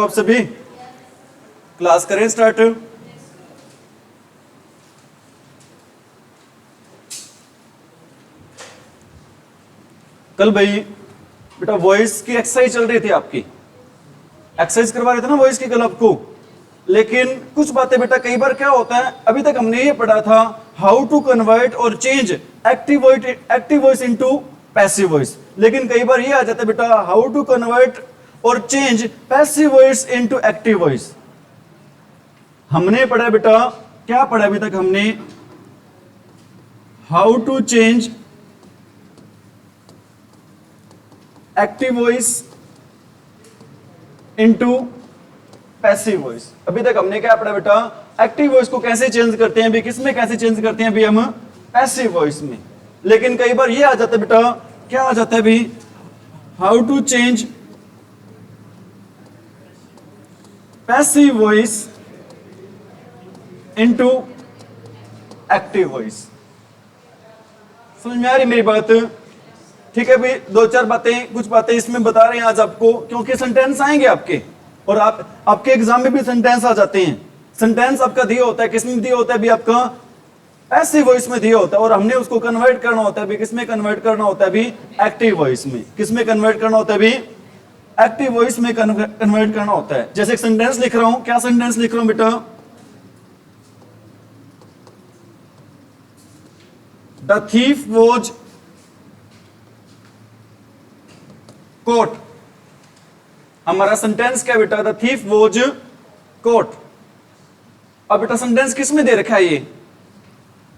हो आप सभी? क्लास करें स्टार्ट। कल भाई बेटा वॉइस की एक्सरसाइज चल रही थी, आपकी एक्सरसाइज करवा रहे थे ना वॉइस की कल आपको। लेकिन कुछ बातें बेटा कई बार क्या होता है, अभी तक हमने ये पढ़ा था हाउ टू कन्वर्ट और change active voice into passive voice. लेकिन कई बार ये आ जाता है बेटा हाउ टू कन्वर्ट और change passive voice into active voice. हमने पढ़ा बेटा, क्या पढ़ा अभी तक हमने? How to change active voice into passive voice. अभी तक हमने क्या पढ़ा बेटा? एक्टिव वॉइस को कैसे चेंज करते हैं अभी, किस में कैसे चेंज करते हैं अभी हम? पैसिव वॉइस में। लेकिन कई बार ये आ जाता है बेटा, क्या आ जाता है अभी? How to change passive voice into active voice. समझ में आ रही मेरी बात? ठीक है भाई, दो चार बातें, कुछ बातें इसमें बता रहे हैं आज आपको, क्योंकि सेंटेंस आएंगे आपके, और आपके एग्जाम में भी सेंटेंस आ जाते हैं। सेंटेंस आपका दिया होता है, किसमें दिया होता है भी? आपका पैसिव वॉइस में दिया होता है, और हमने उसको कन्वर्ट करना होता है भी, किसमें कन्वर्ट करना होता है भी? एक्टिव वॉइस में। किसमें कन्वर्ट करना होता है भी? एक्टिव वॉइस में कन्वर्ट करना होता है। जैसे एक सेंटेंस लिख रहा हूं, क्या सेंटेंस लिख रहा हूं बेटा? The thief was caught. हमारा सेंटेंस क्या बेटा? The thief was caught. अब बेटा सेंटेंस किस में दे रखा है ये?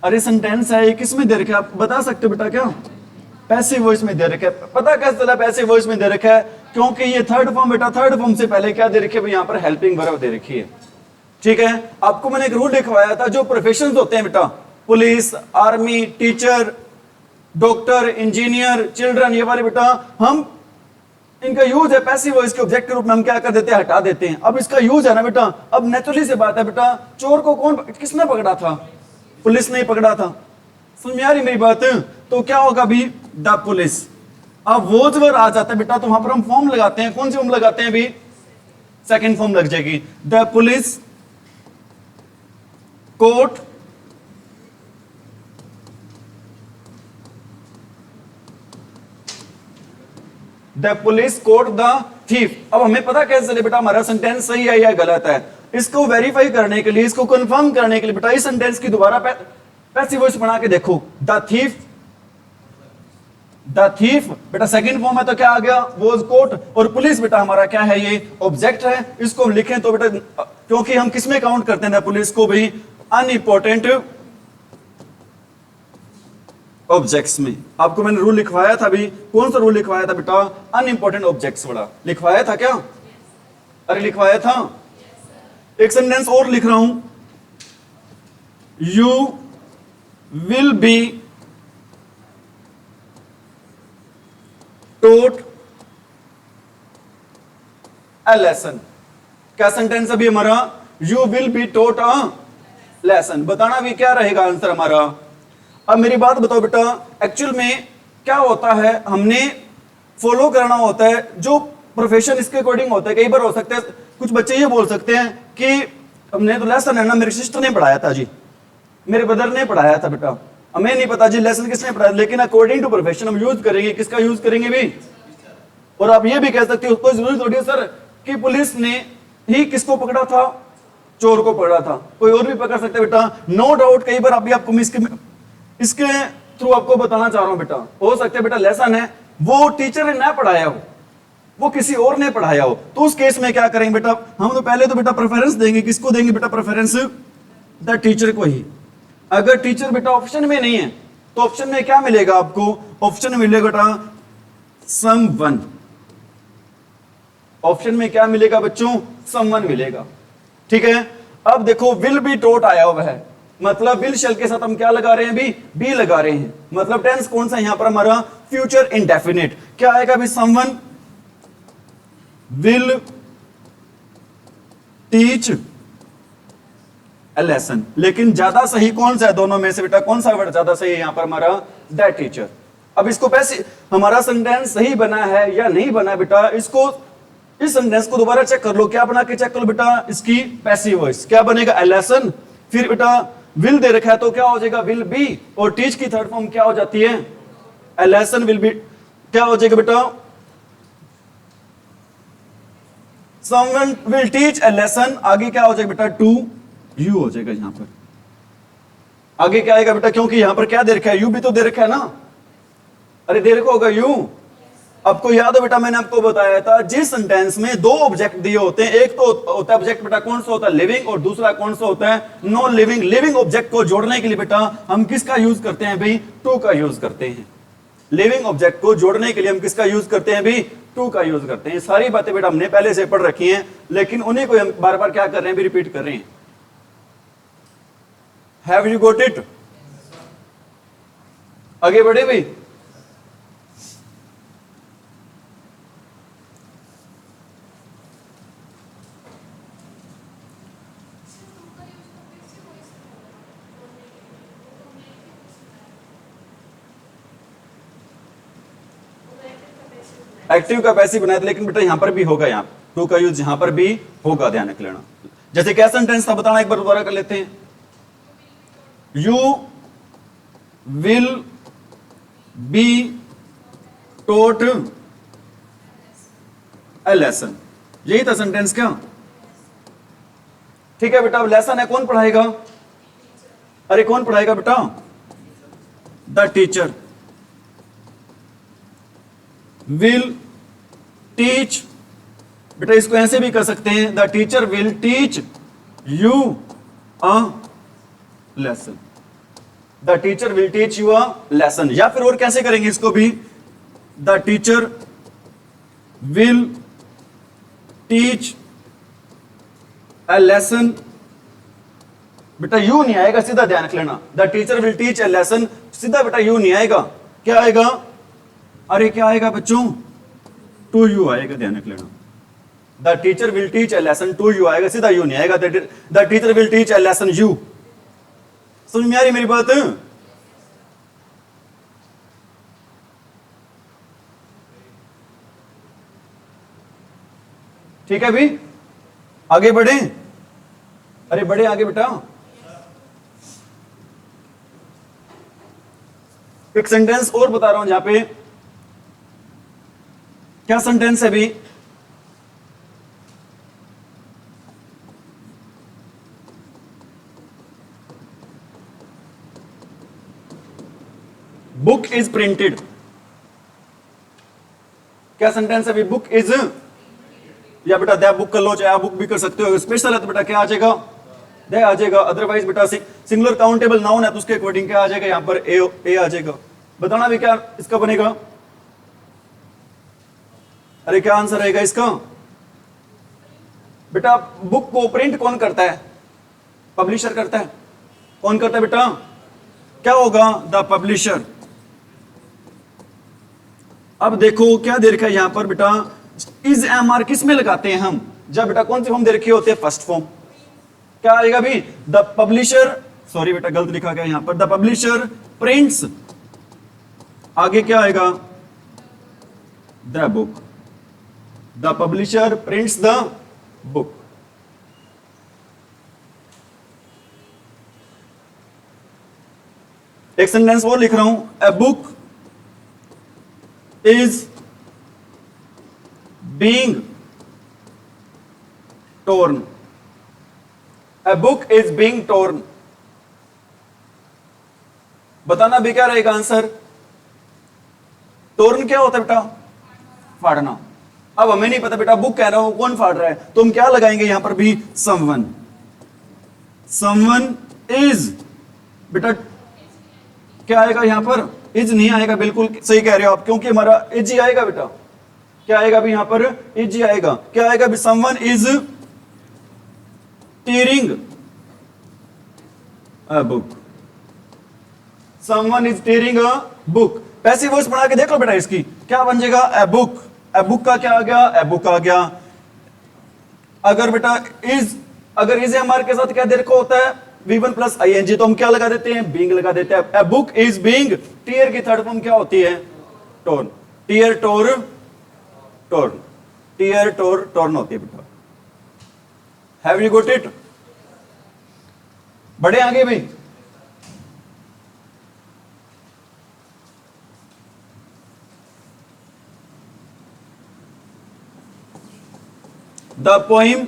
अरे सेंटेंस है ये, किस में दे रखा है आप बता सकते हो बेटा क्या? पैसिव वॉइस में दे रखा है। पता कैसे चला पैसिव वॉइस में दे रखा है? क्योंकि ये थर्ड फॉर्म बेटा, थर्ड फॉर्म से पहले क्या दे रखी है? यहां पर हेल्पिंग वर्ब दे रखी है। ठीक है, आपको मैंने एक रूल लिखवाया था, जो प्रोफेशंस होते हैं बेटा, police, army, teacher, doctor, engineer, children, ये वाले बेटा, हम इनका यूज है पैसिव वॉइस के ऑब्जेक्ट के रूप में हम क्या कर देते हैं? हटा देते हैं। अब इसका यूज है ना बेटा, अब नेचुरली से बात है बेटा, चोर को किसने पकड़ा था? पुलिस ने पकड़ा था। समझ में आ रही मेरी बात? तो क्या होगा अभी? The police. अब वो जब आ जाता है बेटा, तो वहां पर हम फॉर्म लगाते हैं। कौन सी फॉर्म लगाते हैं अभी? सेकंड फॉर्म लग जाएगी। The police court the police court the thief. अब हमें पता कैसे चले बेटा हमारा सेंटेंस सही है या गलत है? इसको वेरीफाई करने के लिए, इसको कंफर्म करने के लिए बेटा इस सेंटेंस की दोबारा पैसिव वॉइस बना के देखो। द थीफ बेटा सेकंड फॉर्म है, तो क्या आ गया? Was court. और पुलिस बेटा हमारा क्या है? ये ऑब्जेक्ट है। इसको हम लिखें तो बेटा, क्योंकि हम किसमें काउंट करते हैं पुलिस को भी? अनइम्पोर्टेंट ऑब्जेक्ट्स में। आपको मैंने रूल लिखवाया था भी, कौन सा रूल लिखवाया था बेटा? अनइम्पोर्टेंट ऑब्जेक्ट्स वाला लिखवाया था क्या? अरे लिखवाया था। एक सेंटेंस और लिख रहा हूं, you will be taught a lesson. क्या सेंटेंस अभी हमारा? You will be taught a lesson. बताना भी क्या रहेगा आंसर हमारा? अब मेरी बात बताओ बेटा, एक्चुअल में क्या होता है, हमने फॉलो करना होता है जो प्रोफेशन इसके अकॉर्डिंग होता है। कई बार हो सकता है कुछ बच्चे ये बोल सकते हैं कि हमने तो लेसन है ना, मेरी सिस्टर ने पढ़ाया था जी, मेरे ब्रदर ने पढ़ाया था बेटा, हमें नहीं पता जी लेसन किसने पढ़ाया। लेकिन अकॉर्डिंग टू प्रोफेशन हम यूज करेंगे, किसका यूज करेंगे भी? और आप ये भी कह सकते हो, कोई जरूरी थोड़ी है सर कि पुलिस ने ही किसको पकड़ा था? चोर को पकड़ा था। कोई और भी पकड़ सकता है बेटा, नो डाउट। कई बार अभी आपको इसके थ्रू आपको बताना चाह रहा हूं बेटा, हो सकता है बेटा लेसन है वो टीचर ने ना पढ़ाया हो, वो किसी और ने पढ़ाया हो, तो उस केस में क्या करेंगे बेटा? हम तो पहले तो बेटा प्रेफरेंस देंगे, किसको देंगे बेटा प्रेफरेंस? द टीचर को ही। अगर टीचर बेटा ऑप्शन में नहीं है तो ऑप्शन में क्या मिलेगा आपको? ऑप्शन में मिलेगा बेटा समवन। ऑप्शन में क्या मिलेगा बच्चों? समवन मिलेगा। ठीक है, अब देखो विल बी टोट आया हुआ है, मतलब विल शैल के साथ हम क्या लगा रहे हैं? बी लगा रहे हैं। मतलब टेंस कौन सा यहां पर हमारा? Future indefinite. क्या आएगा अभी? Someone will teach a lesson. लेकिन ज्यादा सही कौन सा है दोनों में से बेटा? कौन सा वर्ड ज्यादा सही है यहां पर हमारा? That teacher. अब इसको पैसे हमारा सेंटेंस सही बना है या नहीं बना बेटा, इसको इस सेंटेंस को दोबारा चेक कर लो, क्या बना के चेक कर लो बेटा, इसकी पैसिव वॉइस क्या बनेगा, a lesson, फिर बेटा विल दे रखा है तो क्या हो जाएगा, विल बी, और टीच की थर्ड फॉर्म क्या हो जाती है, a lesson will be, क्या हो जाएगा बेटा, someone will teach a lesson, आगे क्या हो जाएगा बेटा, to you हो जाएगा यहां पर, आगे क्या आएगा बेटा, क्योंकि यहां पर क्या दे रखा है, यू भी तो दे रखा है ना, अरे दे रखा होगा यू। आपको याद है बेटा मैंने आपको बताया था जिस सेंटेंस में दो ऑब्जेक्ट दिए होते हैं, एक तो होता है ऑब्जेक्ट बेटा कौन सा होता है, लिविंग, और दूसरा कौन सा होता है, नॉन लिविंग। लिविंग ऑब्जेक्ट को जोड़ने के लिए बेटा हम किसका यूज करते हैं भाई, टू का यूज करते हैं। लिविंग ऑब्जेक्ट को जोड़ने के लिए हम किसका यूज करते हैं भाई, टू का यूज करते हैं। सारी बातें बेटा हमने पहले से पढ़ रखी हैं, लेकिन उन्हीं को हम बार बार क्या कर रहे हैं भी, रिपीट कर रहे हैं। Have you got it? आगे बढ़े भाई। एक्टिव का पैसिव बनाया था, लेकिन बेटा यहां पर भी होगा, यहां टू का यूज यहां पर भी होगा, ध्यान रख लेना। जैसे क्या सेंटेंस था बताना, एक बार दोबारा कर लेते हैं। You will be taught A lesson, यही था सेंटेंस क्या, ठीक है बेटा। लेसन है, कौन पढ़ाएगा, अरे कौन पढ़ाएगा बेटा, द टीचर विल टीच, बेटा इसको ऐसे भी कर सकते हैं, the teacher will teach you a lesson, the teacher will teach you a lesson. या फिर और कैसे करेंगे इसको भी, the teacher will teach a lesson, बेटा यू नहीं आएगा, सीधा ध्यान रख लेना, the teacher will teach a lesson, सीधा बेटा यू नहीं आएगा, क्या आएगा, अरे क्या आएगा बच्चों, टू यू आएगा, ध्यान रख लेना। The teacher will teach a lesson, to you आएगा, सीधा यू नहीं आएगा, the teacher will teach a lesson you. समझ में आ रही मेरी बात? ठीक है भी, आगे बढ़े, अरे बढ़े आगे बेटा। एक सेंटेंस और बता रहा हूं जहां पे, क्या सेंटेंस है भी, बुक इज प्रिंटेड, क्या सेंटेंस है भी, बुक इज, या बेटा द बुक कर लो, चाहे आप बुक भी कर सकते हो, स्पेशल है तो बेटा क्या आ जाएगा, दे आ जाएगा, अदरवाइज बेटा सिंगुलर काउंटेबल नाउन है तो उसके अकॉर्डिंग क्या आ जाएगा, यहां पर ए आ जाएगा। बताना भी क्या इसका बनेगा, अरे क्या आंसर रहेगा इसका, बेटा बुक को प्रिंट कौन करता है, पब्लिशर करता है, कौन करता है बेटा, क्या होगा, द पब्लिशर। अब देखो क्या दे रखा है यहां पर बेटा, इज एम आर किस में लगाते हैं हम, जब बेटा कौन सी फॉर्म दे रखी होती है, फर्स्ट फॉर्म, क्या आएगा भी, द पब्लिशर, सॉरी बेटा गलत लिखा गया यहां पर, द पब्लिशर प्रिंट्स, आगे क्या आएगा, the book, the publisher prints the book. एक सेंटेंस और लिख रहा हूं, ए book is being torn, A book is being torn, बताना भी क्या रहेगा आंसर, टोर्न क्या होता है बेटा, फाड़ना। अब हमें नहीं पता बेटा बुक कह रहा हूं कौन फाड़ रहा है, तो हम क्या लगाएंगे यहां पर भी, समवन, समवन इज, बेटा क्या आएगा यहां पर, इज नहीं आएगा, बिल्कुल सही कह रहे हो आप, क्योंकि हमारा इज ही आएगा बेटा, क्या आएगा भी यहां पर, इज ही आएगा, क्या आएगा भी, someone is tearing a book, someone is tearing a book. Passive voice बना के देख लो बेटा, इसकी क्या बन जाएगा, ए बुक, ए बुक का क्या आ गया, ए बुक आ गया। अगर बेटा इज, अगर इज हमारे के साथ क्या दे रखा होता है, V1 प्लस ING, तो हम क्या लगा देते हैं, बीइंग लगा देते हैं। A book is being, tear की थर्ड फॉर्म क्या होती है, torn, tear tore torn, tear torn होती है बेटा। Have you got it? बढ़े आगे भाई। The poem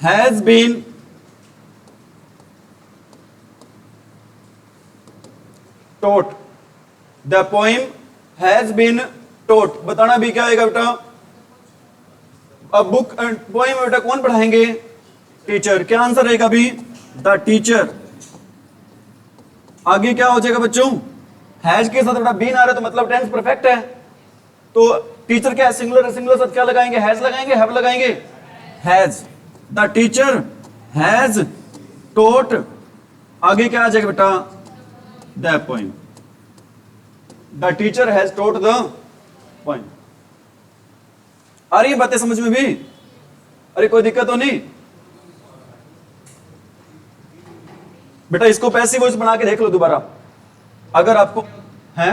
has been taught. The poem has been taught, बताना भी क्या आएगा बेटा? अब बुक पोइम बेटा कौन पढ़ाएंगे? टीचर। क्या आंसर रहेगा अभी? The teacher. आगे क्या हो जाएगा बच्चों? हैज के साथ बेटा बीन आ रहा है तो मतलब टेंस परफेक्ट है, तो टीचर क्या है? सिंगुलर है, सिंगुलर साथ क्या लगाएंगे? हैज लगाएंगे, हैव लगाएंगे? Has. The teacher has taught, आगे क्या आ जाएगा बेटा? The poem. The teacher has taught the poem. आ रही है बातें समझ में भी? अरे कोई दिक्कत तो नहीं बेटा? इसको पैसिव वॉइस बना के देख लो दोबारा, अगर आपको है।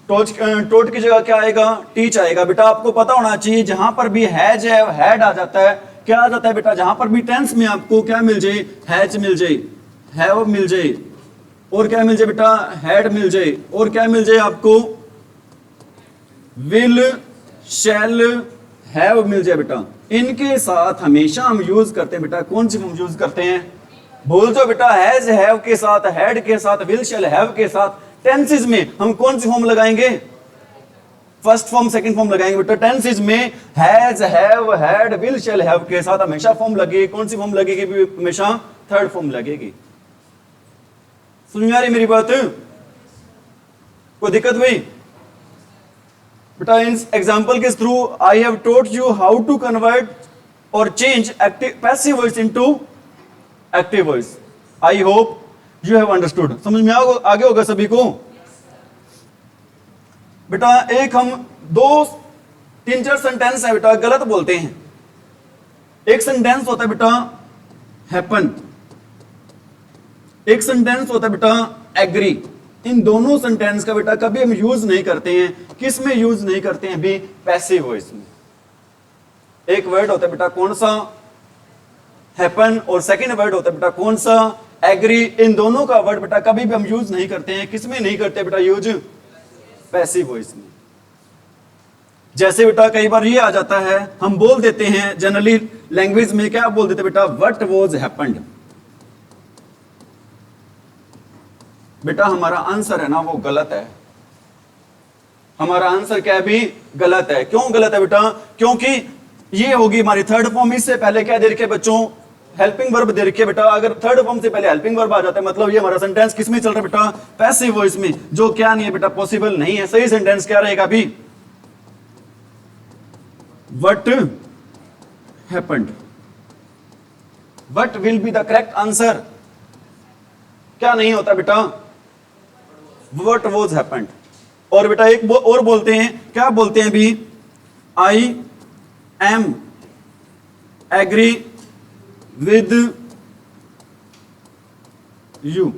टोट की जगह क्या आएगा? टीच आएगा। बेटा आपको पता होना चाहिए जहां पर भी हैज है, हैड आ जाता है, क्या आ जाता है बेटा? जहां पर भी टेंस में आपको क्या मिल जाए? हैज मिल जाए, हैव मिल जाए, और क्या मिल जाए बेटा? हैड मिल जाए, और क्या मिल जाए आपको? विल, शैल, हैव मिल जाए बेटा। इनके साथ हमेशा हम यूज करते हैं बेटा, कौन सी फॉर्म यूज करते हैं? भूल जाओ बेटा, हैज हैव के साथ, हैड के साथ, विल शैल हैव के साथ टेंसेस में हम कौन सी फॉर्म लगाएंगे? फर्स्ट फॉर्म सेकंड फॉर्म लगाएंगे बेटा। टेंसेस में has have had will shall have के साथ हमेशा फॉर्म लगेगी। कौन सी फॉर्म लगेगी? हमेशा थर्ड फॉर्म लगेगी। सुन में आ रही मेरी बात? कोई दिक्कत भाई? बेटा इन एग्जाम्पल के through I have taught you how to convert और change active passive voice into active voice. I hope you have understood. समझ में आगे होगा सभी को? बेटा एक हम दो तीन चार सेंटेंस है बेटा गलत बोलते हैं। एक सेंटेंस होता है बेटा हैपन, एक सेंटेंस होता है बेटा एग्री। इन दोनों सेंटेंस का बेटा कभी हम यूज नहीं करते हैं। किस में यूज नहीं करते हैं भी? पैसिव वॉइस में। एक वर्ड होता है बेटा कौन सा? हैपन, और सेकंड वर्ड होता है बेटा कौन सा? एग्री। इन दोनों का वर्ड बेटा कभी भी हम यूज नहीं करते हैं। किस में नहीं करते बेटा यूज? पैसिव वॉइस में। जैसे बेटा कई बार ये आ जाता है, हम बोल देते हैं जनरली लैंग्वेज में क्या बोल देते बेटा? What was happened. बेटा हमारा आंसर है ना वो गलत है। हमारा आंसर क्या है भी? गलत है। क्यों गलत है बेटा? क्योंकि ये होगी हमारी थर्ड फॉर्म। इससे पहले क्या दे रखे है बच्चों? हेल्पिंग वर्ब दे रखे बेटा। अगर थर्ड फॉर्म से पहले हेल्पिंग वर्ब आ जाता है मतलब ये हमारा सेंटेंस किस में चल रहा है बेटा? पैसिव वॉइस में, जो क्या नहीं है बेटा? पॉसिबल नहीं है। सही सेंटेंस क्या रहेगा भी? What happened. What will be the correct answer? क्या नहीं होता बेटा? What was happened. और बेटा एक और बोलते हैं, क्या बोलते हैं भी? I am agree with you.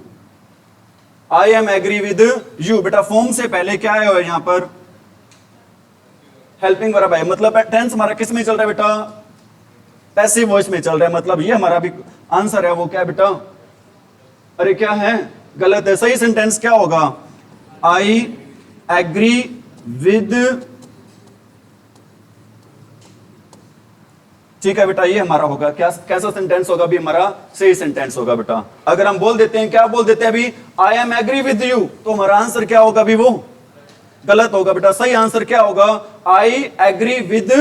I am agree with you. बेटा फॉर्म से पहले क्या है यहां पर? हेल्पिंग वर्ब है। मतलब टेंस हमारा किस में चल रहा है बेटा? पैसिव वॉइस में चल रहा है। मतलब ये हमारा भी आंसर है वो क्या बेटा? अरे क्या है? गलत है। सही सेंटेंस क्या होगा? I agree with. ठीक है बेटा, ये हमारा होगा क्या? कैसा सेंटेंस होगा भी? हमारा सही सेंटेंस होगा बेटा। अगर हम बोल देते हैं, क्या बोल देते हैं अभी? I am agree with you, तो हमारा आंसर क्या होगा भी? वो गलत होगा बेटा। सही आंसर क्या होगा? I agree with.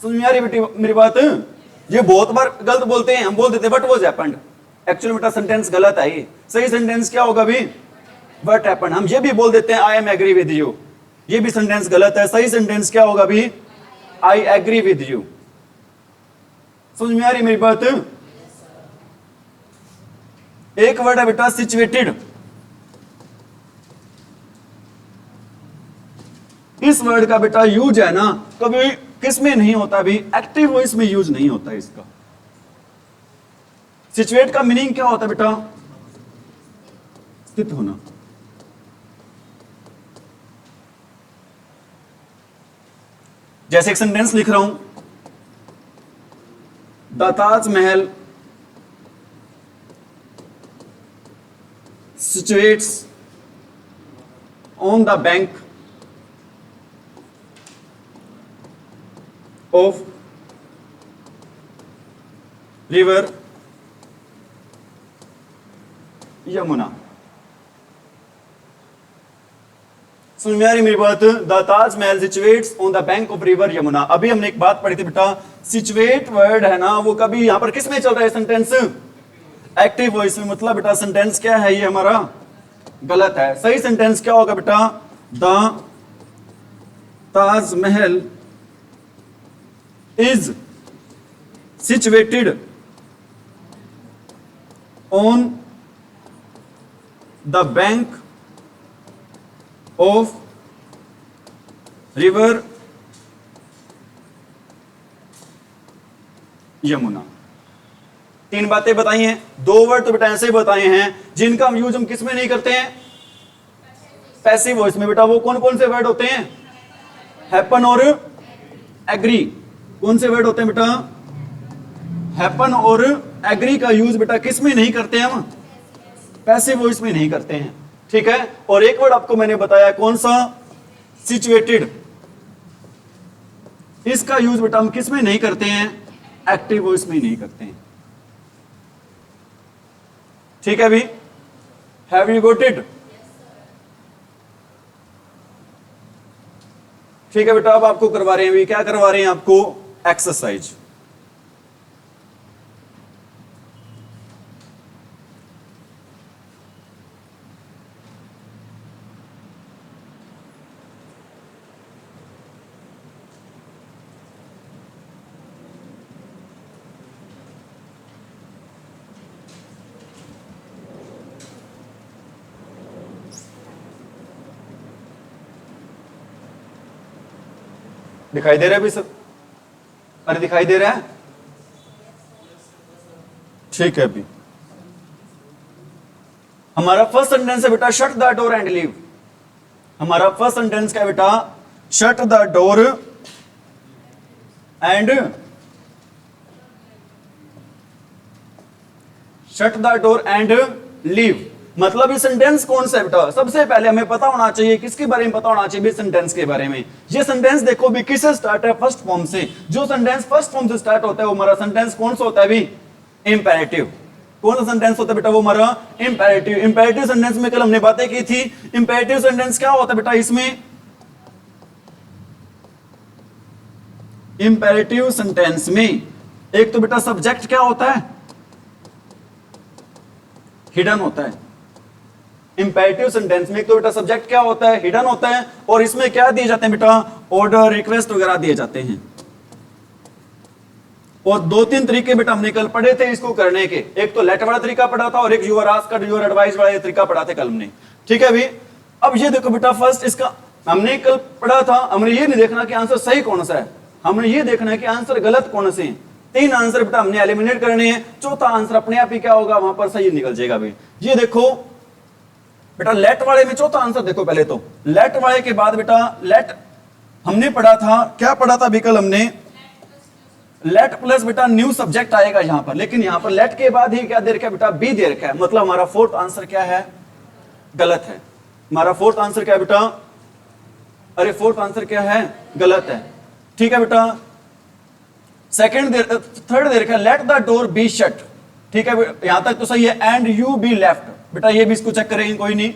समझ में आ रही बेटी मेरी बात? ये बहुत बार गलत बोलते हैं। हम बोल देते हैं व्हाट वाज हैपेंड, एक्चुअली बेटा सेंटेंस गलत है। ये सही सेंटेंस क्या होगा भी? What happened. हम ये भी बोल देते हैं I am agree with you, ये भी सेंटेंस गलत है। सही सेंटेंस क्या होगा भी? I agree with you. समझ में आ रही मेरी बात? एक वर्ड है बेटा सिचुएटेड। इस वर्ड का बेटा यूज है ना कभी किस में नहीं होता भी? एक्टिव वॉइस में यूज नहीं होता इसका। सिचुएट का मीनिंग क्या होता है बेटा? स्थित होना। जैसे एक सेंटेंस लिख रहा हूं, the Taj Mahal situates on the bank of river Yamuna. समझ में आ रही मेरी बात? The Taj Mahal situates on the bank of river Yamuna. अभी हमने एक बात पढ़ी थी बेटा, सिचुएट वर्ड है ना, वो कभी यहां पर किस में चल रहा है सेंटेंस? एक्टिव वॉइस में। मतलब बेटा सेंटेंस क्या है ये हमारा? गलत है। सही सेंटेंस क्या होगा बेटा? The Taj Mahal is situated on the bank of river Yamuna. तीन बातें बताई हैं, दो वर्ड तो बेटा ऐसे बताए हैं जिनका यूज हम किस में नहीं करते हैं? पैसिव वॉइस में। बेटा वो कौन कौन से वर्ड होते हैं? हैपन और एग्री। कौन से वर्ड होते हैं बेटा? हैपन और एग्री का यूज बेटा किस में नहीं करते हम? पैसिव वॉइस में नहीं करते हैं। ठीक है। और एक वर्ड आपको मैंने बताया, कौन सा? सिचुएटेड। इसका यूज बेटा हम किस में नहीं करते हैं? एक्टिव वॉइस में नहीं करते हैं। ठीक है भी? Have you got it? ठीक है बेटा। अब आपको करवा रहे हैं भी, क्या करवा रहे हैं आपको? एक्सरसाइज। दिखाई दे रहा है भी सब? अरे दिखाई दे रहा है? ठीक है अभी हमारा फर्स्ट सेंटेंस है बेटा, shut the door and leave. हमारा फर्स्ट सेंटेंस क्या है बेटा? Shut the door and shut the door and leave. मतलब ये सेंटेंस कौन सा है बेटा? सबसे पहले हमें पता होना चाहिए किसके बारे में? पता होना चाहिए सेंटेंस के बारे में। ये सेंटेंस देखो भी किससे स्टार्ट है? फर्स्ट फॉर्म से। जो सेंटेंस फर्स्ट फॉर्म से स्टार्ट होता है वो हमारा सेंटेंस कौन सा होता है भी? इंपेरेटिव। कौन सा सेंटेंस होता है बेटा? वो हमारा इंपेरेटिव। इंपेरेटिव सेंटेंस में कल हमने बातें की थी। इंपेरेटिव सेंटेंस क्या होता है बेटा? इसमें इंपेरेटिव सेंटेंस में एक तो बेटा सब्जेक्ट क्या होता है? हिडन होता है। इंपेरेटिव सेंटेंस में एक तो बेटा सब्जेक्ट क्या होता है? हिडन होता है। और इसमें क्या दिए जाते हैं बेटा? ऑर्डर, रिक्वेस्ट वगैरह दिए जाते हैं। और दो तीन तरीके बेटा हमने कल पढ़े थे इसको करने के। एक तो लेट वाला तरीका पढ़ा था और एक यूर आस्क्ड यूर एडवाइस वाला तरीका पढ़ा था कल हमने। ठीक है अभी? अब ये देखो बेटा, फर्स्ट इसका हमने कल पढ़ा था। हमने ये नहीं देखना कि आंसर सही कौन सा है, हमने ये देखना है कि आंसर गलत कौन से हैं। तीन आंसर बेटा हमने एलिमिनेट करने हैं, चौथा आंसर अपने आप ही क्या होगा? वहां पर सही निकल जाएगा भाई। ये देखो बेटा, लेट वाले में चौथा आंसर देखो। पहले तो लेट वाले के बाद बेटा लेट हमने पढ़ा था, क्या पढ़ा था अभी कल हमने? लेट प्लस बेटा न्यू सब्जेक्ट आएगा यहां पर। लेकिन यहां पर लेट के बाद ही क्या दे रखा है बेटा? बी दे रखा है। मतलब हमारा फोर्थ आंसर क्या है? गलत है। हमारा फोर्थ आंसर क्या है बेटा? अरे फोर्थ आंसर क्या है? गलत है। ठीक है बेटा। थर्ड दे रखा है late the door be shut. ठीक है यहां तक तो सही है। And you be left. बेटा ये भी इसको चेक करेंगे, कोई नहीं।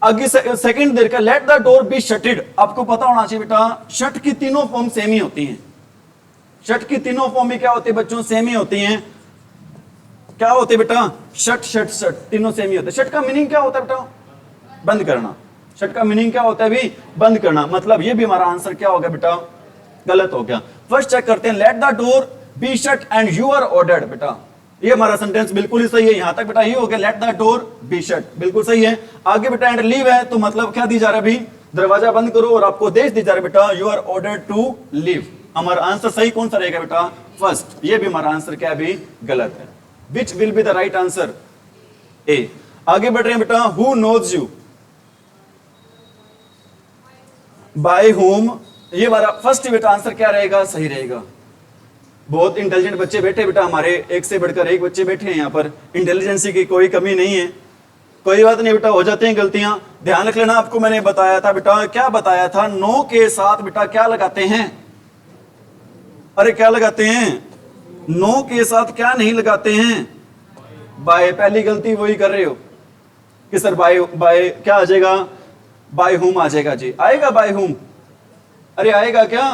आगे सेकंड दे रखा है लेट द डोर बी शटेड। आपको पता होना चाहिए बेटा, शट की तीनों फॉर्म सेम ही होती हैं। शट की तीनों फॉर्म में क्या होती है बच्चों? सेम ही होती हैं। क्या होते बेटा? शट शट शट, तीनों सेम ही होते हैं। शट का मीनिंग क्या होता है बेटा? बंद करना। शट का मीनिंग क्या होता है भी? बंद करना। मतलब ये भी हमारा आंसर क्या हो गया बेटा? गलत हो गया। फर्स्ट चेक करते हैं, let the door be shut and you are ordered. बेटा ये हमारा सेंटेंस बिल्कुल ही सही है। यहां तक बेटा ये हो गया, late the door be shut, बिल्कुल सही है। आगे बेटा एंड लीव है, तो मतलब क्या दी जा रहा है अभी? दरवाजा बंद करो। और आपको देश दी जा रहा है बेटा, you are ordered to leave. हमारा आंसर सही कौन सा रहेगा बेटा? फर्स्ट। ये भी हमारा आंसर क्या भी? गलत है। Which will be the right answer? A. आगे बढ़ रहे हैं बेटा, who knows you, by home, ये हमारा फर्स्ट बेटा आंसर क्या रहेगा, सही रहेगा। बहुत इंटेलिजेंट बच्चे बैठे बेटा हमारे, एक से बढ़कर एक बच्चे बैठे हैं यहाँ पर, इंटेलिजेंसी की कोई कमी नहीं है। कोई बात नहीं बेटा, हो जाते हैं गलतियां, ध्यान रख लेना। आपको मैंने बताया था बेटा, क्या बताया था, नो के साथ बेटा क्या लगाते हैं, अरे क्या लगाते हैं, नो के साथ क्या नहीं लगाते हैं, बाय। पहली गलती वही कर रहे हो कि सर बाय बाय क्या आ जाएगा, बाय होम आ जाएगा जी, आएगा बाय होम, अरे आएगा क्या,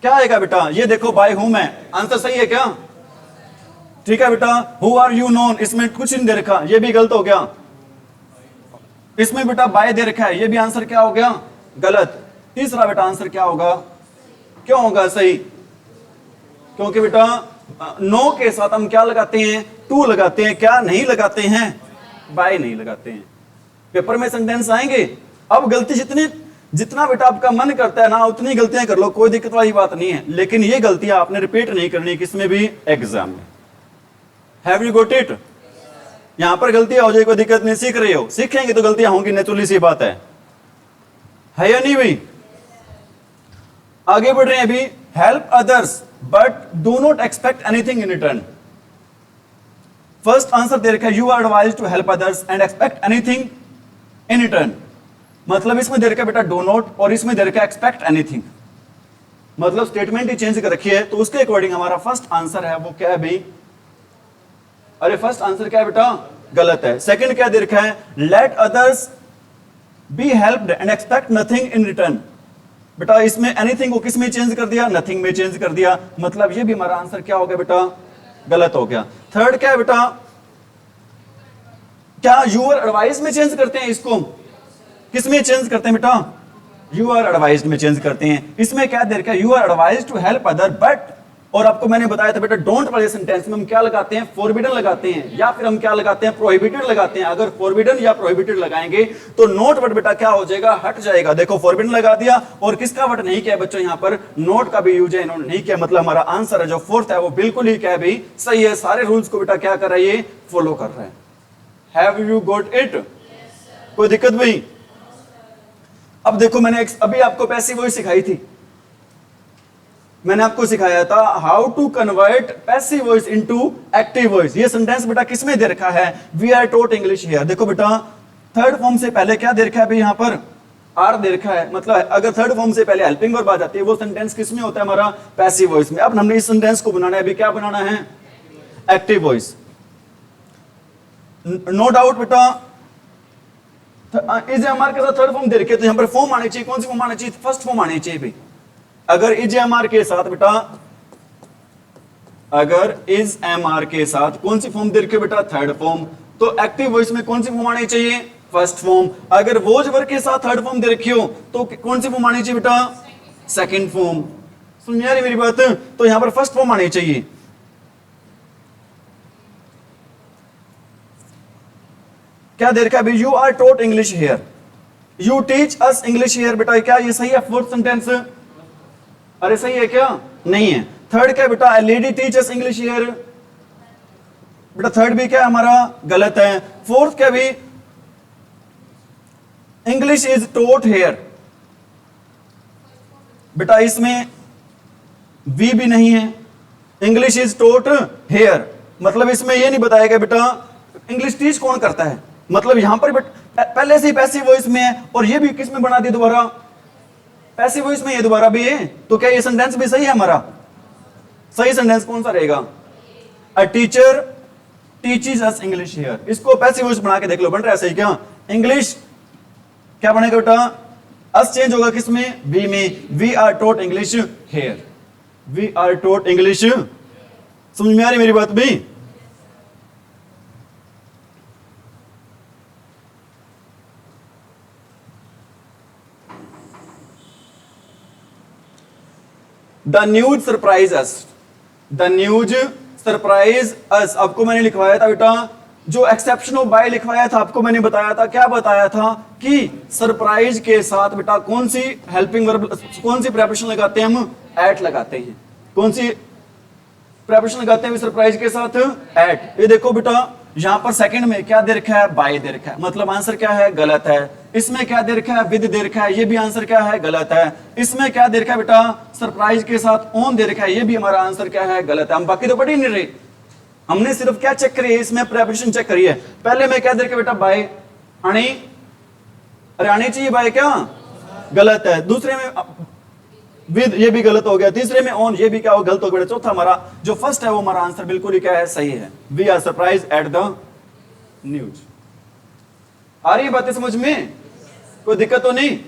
क्या आएगा बेटा, ये देखो बाय होम है, आंसर सही है क्या, ठीक है बेटा। हु आर यू नोन, इसमें कुछ नहीं दे रखा, ये भी गलत हो गया। इसमें बेटा बाय दे रखा है, ये भी आंसर क्या हो गया, गलत। तीसरा बेटा आंसर क्या होगा, क्यों होगा सही, क्योंकि बेटा नो के साथ हम क्या लगाते हैं, टू लगाते हैं, क्या नहीं लगाते हैं, बाय नहीं लगाते हैं। पेपर में सेंटेंस आएंगे। अब गलती जितना बेटा आपका मन करता है ना उतनी गलतियां कर लो, कोई दिक्कत वाली बात नहीं है, लेकिन ये गलतियां आपने रिपीट नहीं करनी किसमें भी, एग्जाम में। Have you got it? यहां पर गलतियां हो जाए कोई दिक्कत नहीं, सीख रहे हो, सीखेंगे तो गलतियां होंगी, नेचुरली सी बात है या नहीं भाई। आगे बढ़ रहे हैं अभी, help others but do not expect anything in return. First answer दे रखा है, you are advised to help others and expect anything in return. मतलब इसमें दे रखा है बेटा डो नॉट, और इसमें दे रखा है एक्सपेक्ट एनीथिंग, मतलब स्टेटमेंट ही चेंज कर रखी है, तो उसके अकॉर्डिंग हमारा फर्स्ट आंसर है वो क्या है भाई, अरे फर्स्ट आंसर क्या है बेटा, गलत है। सेकंड क्या दे रखा है, let others be helped and expect nothing in return. बेटा इसमें एनीथिंग को किस में चेंज कर दिया, नथिंग में चेंज कर दिया, मतलब ये भी हमारा आंसर क्या हो गया बेटा, गलत हो गया। थर्ड क्या है बेटा, क्या यूर एडवाइस में चेंज करते हैं, इसको किस में चेंज करते हैं बेटा, यू आर एडवाइज्ड में चेंज करते हैं। इसमें क्या दे रखा है, you are advised to help other but, और आपको मैंने बताया था बेटा डोंट वाले सेंटेंस में हम क्या लगाते हैं, फॉरबिडन लगाते हैं, या फिर हम क्या लगाते हैं, प्रोहिबिटेड लगाते हैं। अगर फॉरबिडन या प्रोहिबिटेड लगाएंगे तो नोट वर्ड बेटा क्या हो जाएगा, हट जाएगा। देखो फॉरबिडन लगा दिया, और किसका वर्ड नहीं किया बच्चों, यहां पर नोट का भी यूज है, इन्होंने नहीं किया, मतलब हमारा आंसर है जो फोर्थ है वो बिल्कुल ही क्या है भाई, सही है। सारे रूल्स को बेटा क्या कर रहा है, ये फॉलो कर रहा है। Have you got it? कोई दिक्कत भाई? अब देखो मैंने अभी आपको पैसिव वॉइस सिखाई थी, मैंने आपको सिखाया था how to convert passive voice into active voice. ये सेंटेंस बेटा किसमें दे रखा है, we are taught English here. देखो बेटा थर्ड फॉर्म से पहले क्या दे रखा है भाई, यहां पर आर दे रखा है, मतलब अगर थर्ड फॉर्म से पहले हेल्पिंग वर्ब आ जाती है वो सेंटेंस किसमें होता है, हमारा पैसिव वॉइस में। अब हमने इस सेंटेंस को बनाना है, अभी क्या बनाना है, एक्टिव वॉइस। नो डाउट बेटा इज एम आर के साथ थर्ड फॉर्म दे रखे, तो यहां पर फॉर्म आनी चाहिए, कौन सी फॉर्म आनी चाहिए, फर्स्ट फॉर्म आनी चाहिए भाई। अगर इज एम आर के साथ बेटा, अगर इज एम आर के साथ कौन सी फॉर्म दे रखे बेटा, थर्ड फॉर्म, तो एक्टिव वॉइस में कौन सी फॉर्म आनी चाहिए, फर्स्ट फॉर्म। अगर वोज वर्ग के साथ थर्ड फॉर्म दे रखी हो तो कौन सी फॉर्म आनी चाहिए बेटा, सेकंड फॉर्म। सुन यार मेरी बात, तो यहां पर फर्स्ट फॉर्म आनी चाहिए। क्या दे रखा है, you are taught English here, you teach us English here. बेटा क्या ये सही है फोर्थ सेंटेंस, अरे सही है क्या, नहीं है। थर्ड क्या बेटा, ए lady teach us English here, बेटा थर्ड भी क्या हमारा गलत है। फोर्थ क्या भी, इंग्लिश इज टॉट हियर, बेटा इसमें वी भी नहीं है, इंग्लिश इज टॉट हियर, मतलब इसमें ये नहीं बताया गया बेटा इंग्लिश टीच कौन करता है, मतलब यहां पर पहले से ही पैसिव वॉइस में है, और ये भी किस में बना दिया दोबारा, पैसिव वॉइस में, ये दोबारा भी है। तो क्या ये सेंटेंस भी सही है हमारा, सही सेंटेंस कौन सा रहेगा, a teacher teaches us English here. इसको पैसिव वॉइस बना के देख लो, बन रहा है सही क्या, इंग्लिश क्या बनेगा बेटा, अस चेंज होगा किसमें, वी में, we are taught English here, we are taught English. समझ में आ रही मेरी बात भी? The news surprise us, the news surprise us. आपको मैंने लिखवाया था बेटा, जो एक्सेप्शन ऑफ बाय लिखवाया था आपको मैंने बताया था, क्या बताया था कि सरप्राइज के साथ बेटा कौन सी हेल्पिंग वर्ब, कौन सी प्रेपोजिशन लगाते हैं हम, एट लगाते हैं। कौन सी प्रेपोजिशन लगाते हैं सरप्राइज के साथ, एट। ये देखो बेटा यहां पर सेकंड में क्या दे रखा है, बाय दे रखा है, मतलब आंसर क्या है, गलत है। इसमें क्या दे रखा है, विद दे रखा है, ये भी आंसर क्या है, गलत है। इसमें क्या दे रखा है बेटा, सरप्राइज के साथ ऑन दे रखा है, ये भी हमारा आंसर क्या है, गलत है। हम बाकी तो पढ़ ही नहीं रहे, हमने सिर्फ क्या चेक करी है, इसमें प्रेपरेशन चेक करी है। पहले में क्या दे रखा है बेटा, बाय, आनी, अरे आनी चाहिए बाय, क्या गलत है। दूसरे में विद, ये भी गलत हो गया। तीसरे में ऑन, ये भी क्या हो, गलत हो गया। चौथा हमारा जो फर्स्ट है वो हमारा आंसर बिल्कुल ही क्या है, सही है। We are surprise at the news. आ रही है बातें समझ में, कोई दिक्कत तो नहीं।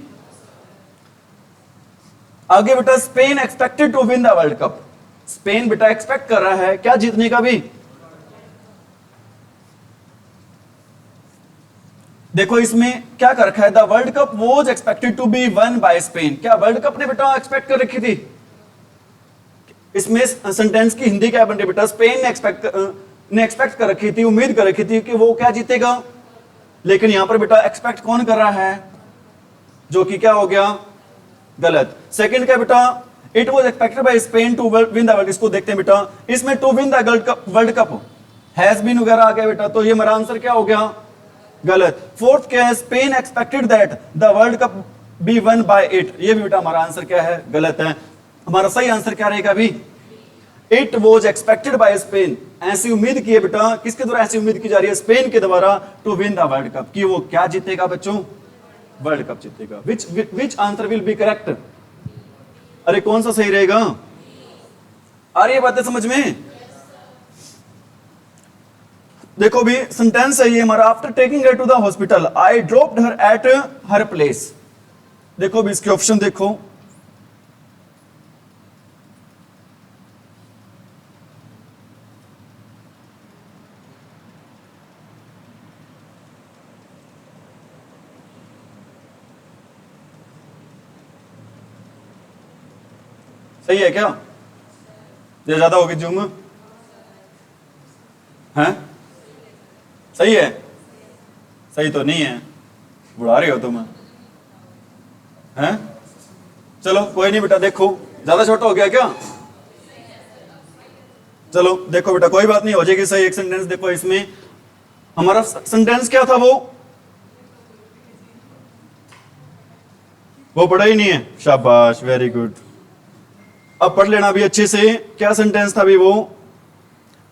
आगे बेटा, Spain expected to win the world cup. Spain बेटा एक्सपेक्ट कर रहा है क्या, जीतने का भी। देखो इसमें क्या कर रखा है, the world cup was expected to be won by Spain. क्या वर्ल्ड कप ने बेटा एक्सपेक्ट कर रखी थी। इसमें सेंटेंस की हिंदी क्या बन रही बेटा, स्पेन ने एक्सपेक्ट कर रखी थी, उम्मीद कर रखी थी कि वो क्या जीतेगा। लेकिन यहां पर बेटा एक्सपेक्ट कौन कर रहा है, जो कि क्या हो गया, गलत। सेकंड क्या बेटा, it was expected by Spain to win the world. इसको देखते हैं बेटा, इसमें to win the world cup has been वगैरह आ गया बेटा, तो ये हमारा आंसर क्या हो गया, गलत। फोर्थ क्या है, Spain expected that the world cup be won by it, ये भी बेटा हमारा आंसर क्या है, गलत है। हमारा सही आंसर क्या रहेगा अभी, it was expected by Spain. ऐसी उम्मीद की है बेटा, किसके द्वारा ऐसी उम्मीद की जा रही है, स्पेन के द्वारा, to win the world cup, कि वो क्या जीतेगा बच्चों, वर्ल्ड कप जीतेगा। Which answer will be correct, अरे कौन सा सही रहेगा। आ रही है बातें समझ में। देखो भी सेंटेंस है ये हमारा, after taking her to the hospital I dropped her at her place. देखो भी इसके ऑप्शन देखो, सही है क्या, ये ज्यादा होगी जूम है, सही है, सही तो नहीं है, बुढ़ा रहे हो तुम हैं। चलो कोई नहीं बेटा, देखो ज्यादा छोटा हो गया क्या, चलो देखो बेटा कोई बात नहीं, हो जाएगी सही। एक सेंटेंस देखो, इसमें हमारा सेंटेंस क्या था, वो पढ़ा ही नहीं है, शाबाश, वेरी गुड। अब पढ़ लेना भी अच्छे से, क्या सेंटेंस था भी वो,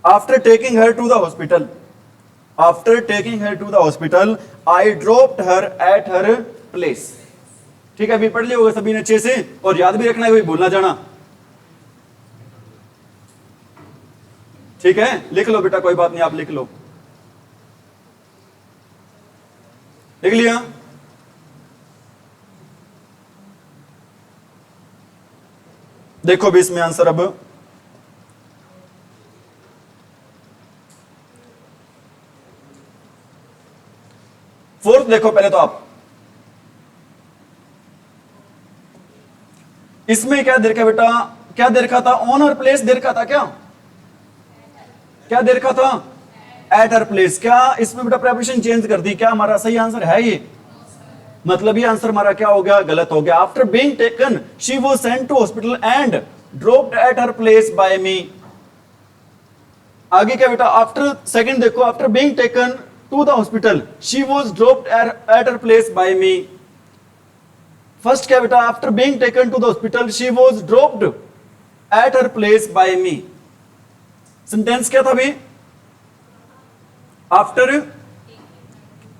after taking her to the hospital, after taking her to the hospital I dropped her at her place. ठीक है, अभी पढ़ लिया होगा सभी ने अच्छे से, और याद भी रखना है, कोई भूलना जाना। ठीक है, लिख लो बेटा, कोई बात नहीं, आप लिख लो, लिख लिया। देखो भी इसमें आंसर, अब फोर्थ देखो पहले तो आप, इसमें क्या दे रखा बेटा, क्या दे रखा था, ऑन हर प्लेस दे रखा था, क्या दे रखा था, एट हर प्लेस। क्या इसमें बेटा प्रेपोजिशन चेंज कर दी, क्या हमारा सही आंसर है ये, मतलब ये आंसर हमारा क्या हो गया, गलत हो गया। After being taken she was sent to hospital and dropped at her place by me. आगे क्या बेटा, आफ्टर सेकंड देखो, after being taken to the hospital she was dropped at her place by me. First क्या बेटा, after being taken to the hospital she was dropped at her place by me. Sentence क्या था भी, after,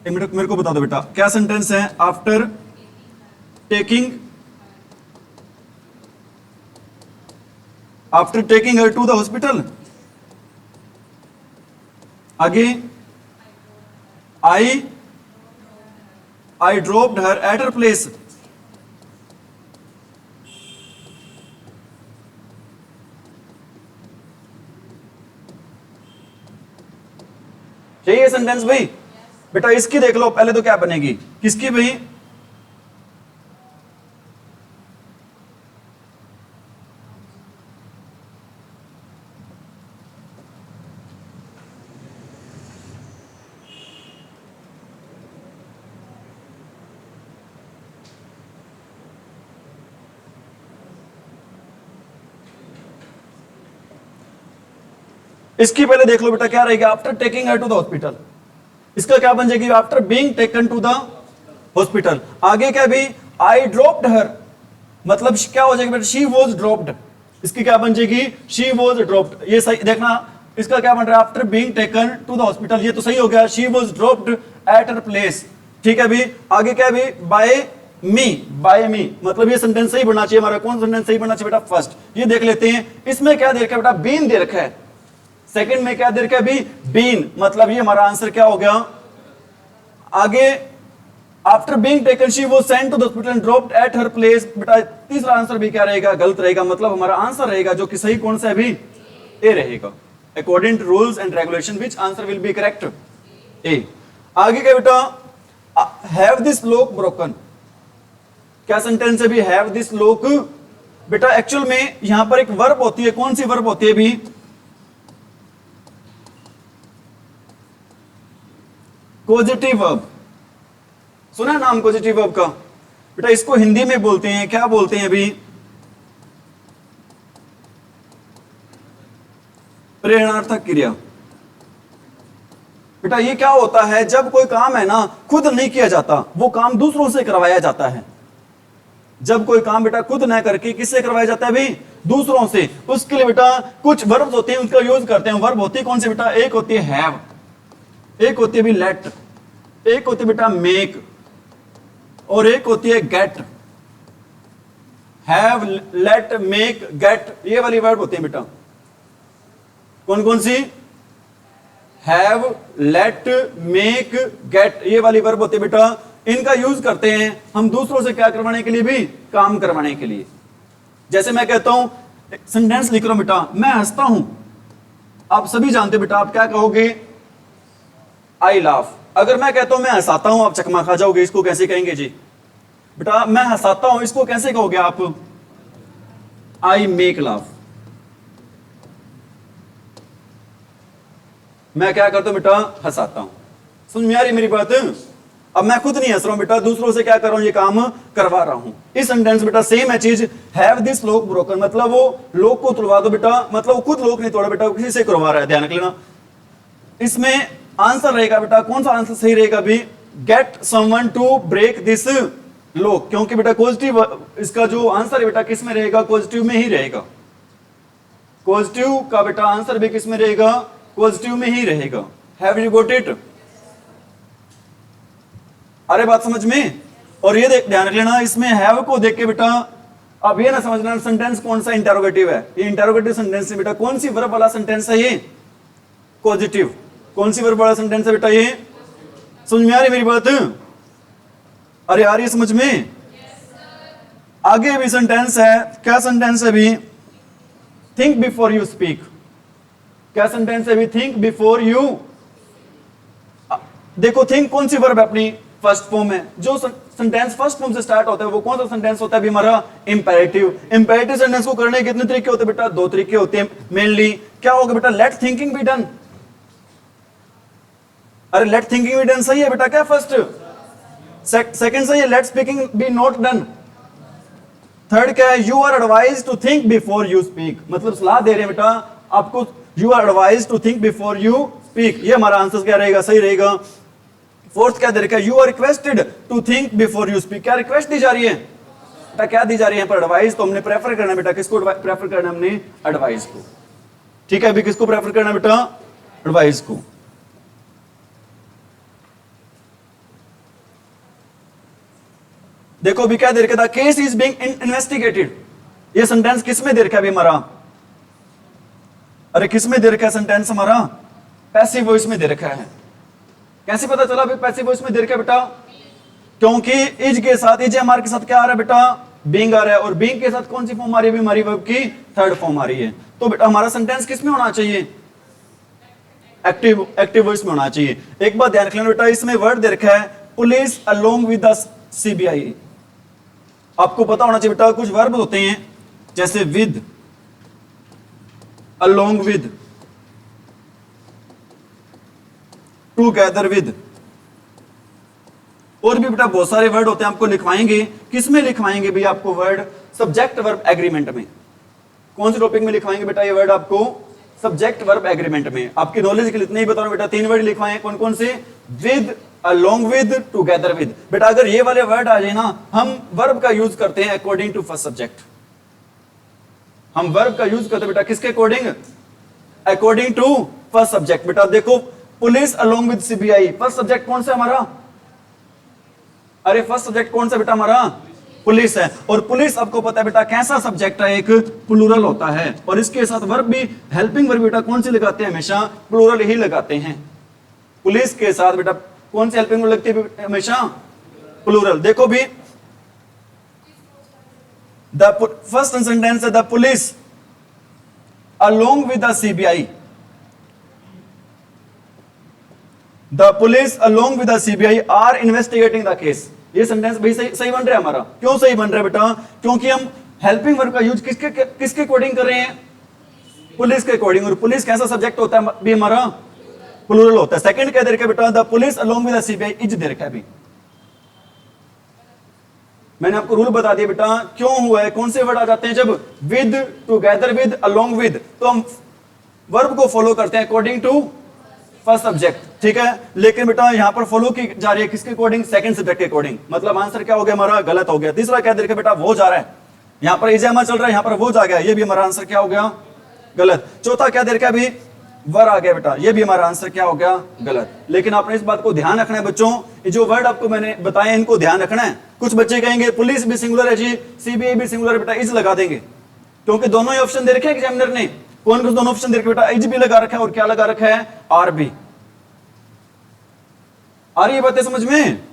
मेरे को बता दो बेटा क्या सेंटेंस है, after taking, after taking her to the hospital, आगे I dropped her at her place. चाहिए सेंटेंस भाई, बेटा इसकी देख लो पहले तो क्या बनेगी, किसकी भाई, इसकी पहले देख लो बेटा क्या रहेगा, after taking her to the hospital. इसका क्या बन जाएगी, after being taken to the hospital. आगे क्या भी, आई ड्रॉप्ड हर, मतलब क्या हो जाएगा बेटा, शी वॉज ड्रॉप्ड। इसकी क्या बन जाएगी, शी वॉज ड्रॉप्ड। ये सही देखना, इसका क्या बन रहा है, after being taken to the hospital, ये तो सही हो गया, she was dropped at her place. ठीक है भी, आगे क्या भी, बाय मी, मतलब ये सेंटेंस सही बनना चाहिए हमारा। कौन सेंटेंस सही बनना चाहिए बेटा, फर्स्ट। ये देख लेते हैं, इसमें क्या दे रखा है बेटा, बीन दे रखा है। सेकंड में क्या दे रखा है भी, बीन, मतलब ये हमारा आंसर क्या हो गया। आगे after being taken she was sent to the hospital and dropped at her place. बेटा तीसरा आंसर भी क्या रहेगा, गलत रहेगा, मतलब हमारा आंसर रहेगा जो कि सही कौन सा है भी, ए रहेगा। According to rules and regulation which answer will be correct, A. आगे क्या बेटा, हैव दिस लॉक ब्रोकन, क्या सेंटेंस है भी, हैव दिस लॉक। बेटा एक्चुअल में यहां पर एक वर्ब होती है, कौन सी वर्ब होती है भी, पॉजिटिव वर्ब। सुना नाम पॉजिटिव वर्ब का बेटा, इसको हिंदी में बोलते हैं, क्या बोलते हैं अभी, प्रेरणार्थक क्रिया। बेटा ये क्या होता है, जब कोई काम है ना खुद नहीं किया जाता, वो काम दूसरों से करवाया जाता है। जब कोई काम बेटा खुद ना करके किससे करवाया जाता है भी, दूसरों से। उसके लिए बेटा कुछ वर्ब्स होते हैं, उनका यूज करते हैं। वर्ब होती है कौन सी बेटा, एक होती है हैव, एक होती है भी लेट, एक होती है बेटा मेक, और एक होती है get. Have, let, make, get, ये वाली वर्ब होती है बेटा। कौन कौन सी, हैव, लेट, मेक, गेट, ये वाली वर्ब होती है बेटा। इनका यूज करते हैं हम दूसरों से क्या करवाने के लिए भी, काम करवाने के लिए। जैसे मैं कहता हूं, सेंटेंस लिख रहा हूं बेटा, मैं हंसता हूं, आप सभी जानते हो बेटा, आप क्या कहोगे, आई लाफ। अगर मैं कहता हूं मैं हंसाता हूं, आप चकमा खा जाओगे, इसको कैसे कहेंगे जी बेटा, मैं हंसाता हूं, इसको कैसे कहोगे आप, आई मेक लाफ। मैं क्या करता हूं बेटा, हंसाता हूं। समझ में आ रही मेरी बात। अब मैं खुद नहीं हंस रहा हूं बेटा, दूसरों से क्या कर रहा हूं, ये काम करवा रहा हूं। इस सेंटेंस बेटा सेम है चीज, हैव दिस लॉक ब्रोकन, मतलब वो लॉक को तोड़वा दो बेटा, मतलब वो खुद लॉक नहीं तोड़ा बेटा, किसी से करवा रहा है, ध्यान रख लेना। इसमें आंसर रहेगा बेटा, कौन सा आंसर सही रहेगा भी, get someone to break this lock, क्योंकि बेटा पॉजिटिव, इसका जो आंसर है बेटा किस में रहेगा, पॉजिटिव में ही रहेगा। पॉजिटिव का बेटा आंसर भी किस में रहेगा, पॉजिटिव में ही रहेगा। हैव यू गॉट इट, अरे बात समझ में। और ये ध्यान रख लेना, इसमें हैव को देख के बेटा अब ये ना समझना सेंटेंस कौन सा इंटरोगेटिव है। ये इंटरोगेटिव सेंटेंस है बेटा, कौन सी वर्ब वाला सेंटेंस है ये, पॉजिटिव। कौन सी वर्ब वाला सेंटेंस है बेटा ये, समझ में आ रही मेरी बात, अरे आ रही है समझ में। आगे भी सेंटेंस है, क्या सेंटेंस है भी, थिंक बिफोर यू स्पीक। क्या सेंटेंस है भी, थिंक बिफोर यू। देखो थिंक कौन सी वर्ब है अपनी, फर्स्ट फॉर्म है। जो सेंटेंस फर्स्ट फॉर्म से स्टार्ट होता है वो कौन सा सेंटेंस होता है भी हमारा, इंपेरेटिव। इंपेरेटिव सेंटेंस को करने के कितने तरीके होते हैं बेटा, दो तरीके होते हैं मेनली। क्या होगा बेटा, लेट थिंकिंग बी डन। अरे लेट थिंकिंग बी डन सही है बेटा, क्या फर्स्ट, सेकंड सही है, let speaking be not done. Third क्या है, you are advise to think before you speak, मतलब सलाह दे रहे हैं बेटा आपको, you are advise to think before you speak. ये हमारा आंसर क्या रहेगा, सही रहेगा। फोर्थ क्या दे रखा है, you are requested to think before you speak. क्या रिक्वेस्ट दी जा रही है बेटा, क्या दी जा रही है पर एडवाइस, तो हमने प्रेफर करना है बेटा, किसको प्रेफर करना है, हमने एडवाइस को। ठीक है अभी किसको प्रेफर करना है बेटा, एडवाइस को। देखो अभी क्या दे रखा था, केस इज बीइंग इन्वेस्टिगेटेड। ये सेंटेंस किस में दे रखा है अभी हमारा, अरे किस में दे रखा है सेंटेंस हमारा, पैसिव वॉइस में दे रखा है। कैसे पता चला पैसिव वॉइस में दे रखा है बेटा, क्योंकि इज के साथ, इज एमआर के साथ क्या आ रहा है बेटा, बीइंग आ रहा है, और बीइंग के साथ कौन सी फॉर्म आ रही है, हमारी वर्ब की थर्ड फॉर्म आ रही है। तो बेटा हमारा सेंटेंस किस में होना चाहिए, एक्टिव वॉइस में होना चाहिए। एक बात ध्यान रख लेना बेटा, इसमें वर्ड दे रखा है police along with the CBI. आपको पता होना चाहिए बेटा कुछ वर्ब होते हैं जैसे with, along with, together with, और भी बेटा बहुत सारे वर्ड होते हैं, आपको लिखवाएंगे। किसमें लिखवाएंगे भी आपको वर्ड, सब्जेक्ट वर्ब एग्रीमेंट में। कौन से टॉपिक में लिखवाएंगे बेटा ये वर्ड आपको, सब्जेक्ट वर्ब एग्रीमेंट में। आपकी नॉलेज के लिए इतने ही बता रहा हूं बेटा, 3 वर्ड लिखवाए हैं, कौन कौन से? With, along with, together with. बेटा अगर ये वाले वर्ड आ जाए ना, हम वर्ब का यूज करते हैं अकॉर्डिंग टू फर्स्ट सब्जेक्ट। हम वर्ब का यूज करते हैं बेटा किसके according? According to first subject. बेटा देखो, police along with CBI, first subject कौन सा हमारा? अरे फर्स्ट सब्जेक्ट कौन सा बेटा हमारा? पुलिस है। और पुलिस आपको पता है बेटा कैसा सब्जेक्ट है, एक प्लूरल होता है। और इसके साथ वर्ब भी, हेल्पिंग वर्ब बेटा कौन सी लगाते हैं? हमेशा प्लूरल ही लगाते हैं। पुलिस के साथ बेटा कौन सी हेल्पिंग वर्ब लगती है? हमेशा प्लूरल। देखो भी, द फर्स्ट सेंटेंस है the police along with the CBI, the police along with the CBI are investigating the case. ये सेंटेंस भाई सही बन रहा है हमारा। क्यों सही बन रहा है बेटा? क्योंकि हम हेल्पिंग वर्ब का यूज किसके अकॉर्डिंग कर रहे हैं? पुलिस के अकॉर्डिंग। और पुलिस कैसा सब्जेक्ट होता है भी हमारा? प्लूरल होता है। सेकंड क्या दे रखा है बेटा? The police along with the CBI is they रखा है भी। मैंने आपको रूल बता दिया बेटा, क्यों हुआ है, कौन से वर्ड आ जाते हैं जब with, together with, along with, तो हम वर्ब को फॉलो करते हैं अकॉर्डिंग टू फर्स्ट सब्जेक्ट, ठीक है। लेकिन बेटा यहां पर फॉलो की जा रही है किसके अकॉर्डिंग? सेकंड सब्जेक्ट के अकॉर्डिंग। मतलब आंसर क्या हो गया हमारा? गलत हो गया। तीसरा क्या देखा बेटा? वो जा रहा है, यहां पर इजामा चल रहा है, यहां पर वो जा गया, ये भी हमारा आंसर क्या हो गया? गलत। चौथा क्या देखा अभी? वर आ गया बेटा, ये भी हमारा आंसर क्या हो गया? गलत। लेकिन आपने इस बात को ध्यान रखना है बच्चों, ये जो वर्ड आपको मैंने बताए इनको ध्यान रखना है। कुछ बच्चे कहेंगे पुलिस भी सिंगुलर है जी, सीबीआई भी सिंगुलर है, बेटा इज लगा देंगे, क्योंकि दोनों ही ऑप्शन दे रखे हैं एग्जामिनर ने। कौन कौन दोनों ऑप्शन दे रखे बेटा? इज भी लगा रखा है और क्या लगा रखा है? आर भी। आ रही है बातें समझ में?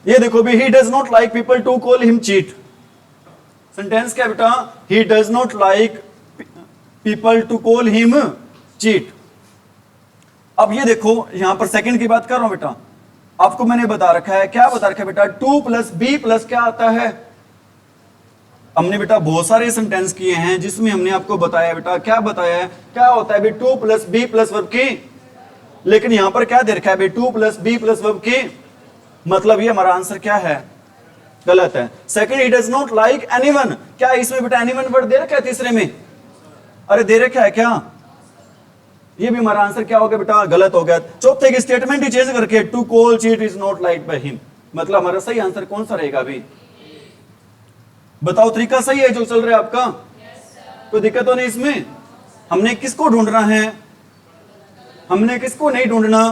ये देखो भी, he does not like people to call him cheat. Sentence क्या बेटा? He does not like people to call him cheat. अब ये देखो, यहां पर सेकंड की बात कर रहा हूं बेटा, आपको मैंने बता रखा है, क्या बता रखा है बेटा? 2 + b + क्या आता है? हमने बेटा बहुत सारे सेंटेंस किए हैं जिसमें हमने आपको बताया बेटा, क्या बताया है, क्या होता है 2 + b + वर्ब की। लेकिन यहां पर क्या दे रखा है 2 + b + वर्ब की, मतलब ये हमारा आंसर क्या है? गलत है। Second, he does not like anyone, क्या इसमें बेटा एनीवन वर्ड दे रखा है तीसरे में? अरे दे रखा है क्या? ये भी हमारा आंसर क्या हो गया बेटा? गलत हो गया। चौथे की स्टेटमेंट ही चेंज करके to call cheat is not liked by him, मतलब हमारा सही आंसर कौन सा रहेगा अभी? बताओ, तरीका सही है जो चल रहा है आपका? कोई दिक्कत तो नहीं इसमें? हमने किसको ढूंढना है, हमने किसको नहीं ढूंढना?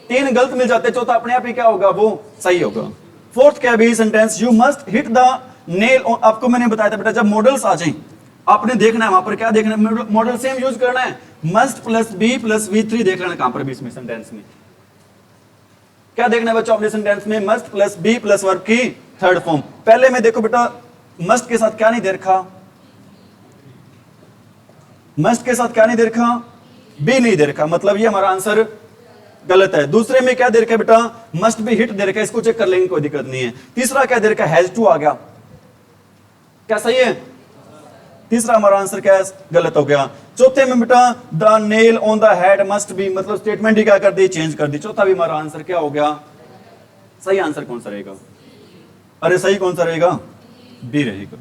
3 गलत मिल जाते, चौथा अपने आप ही क्या होगा? वो सही होगा। फोर्थ क्या भी sentence? You must hit the nail. आपको मैंने बताया था बेटा, जब मॉडल्स आ जाएं आपने देखना है वहां पर क्या देखना है, मॉडल सेम यूज करना है। मस्ट + b + v3 देख लेना कहां पर भी इसमें सेंटेंस में क्या देखना है बच्चों? अपने सेंटेंस में मस्ट + b + वर्ब की थर्ड फॉर्म। पहले में देखो बेटा, मस्ट के साथ क्या नहीं दे रखा? मस्ट के साथ क्या नहीं दे रखा? बी नहीं दे रखा, मतलब ये हमारा आंसर गलत है। दूसरे में क्या दे रखा है बेटा? मस्ट बी हिट दे रखा है, इसको चेक कर लेंगे, कोई दिक्कत नहीं है। तीसरा क्या दे रखा है? हैज टू आ गया, क्या सही है? तीसरा हमारा आंसर क्या है? गलत हो गया। चौथे में बेटा the nail on the head must be, मतलब स्टेटमेंट ही क्या कर दी? चेंज कर दी। चौथा भी हमारा आंसर क्या हो गया? सही आंसर कौन सा रहेगा? अरे सही कौन सा रहेगा? बी रहेगा।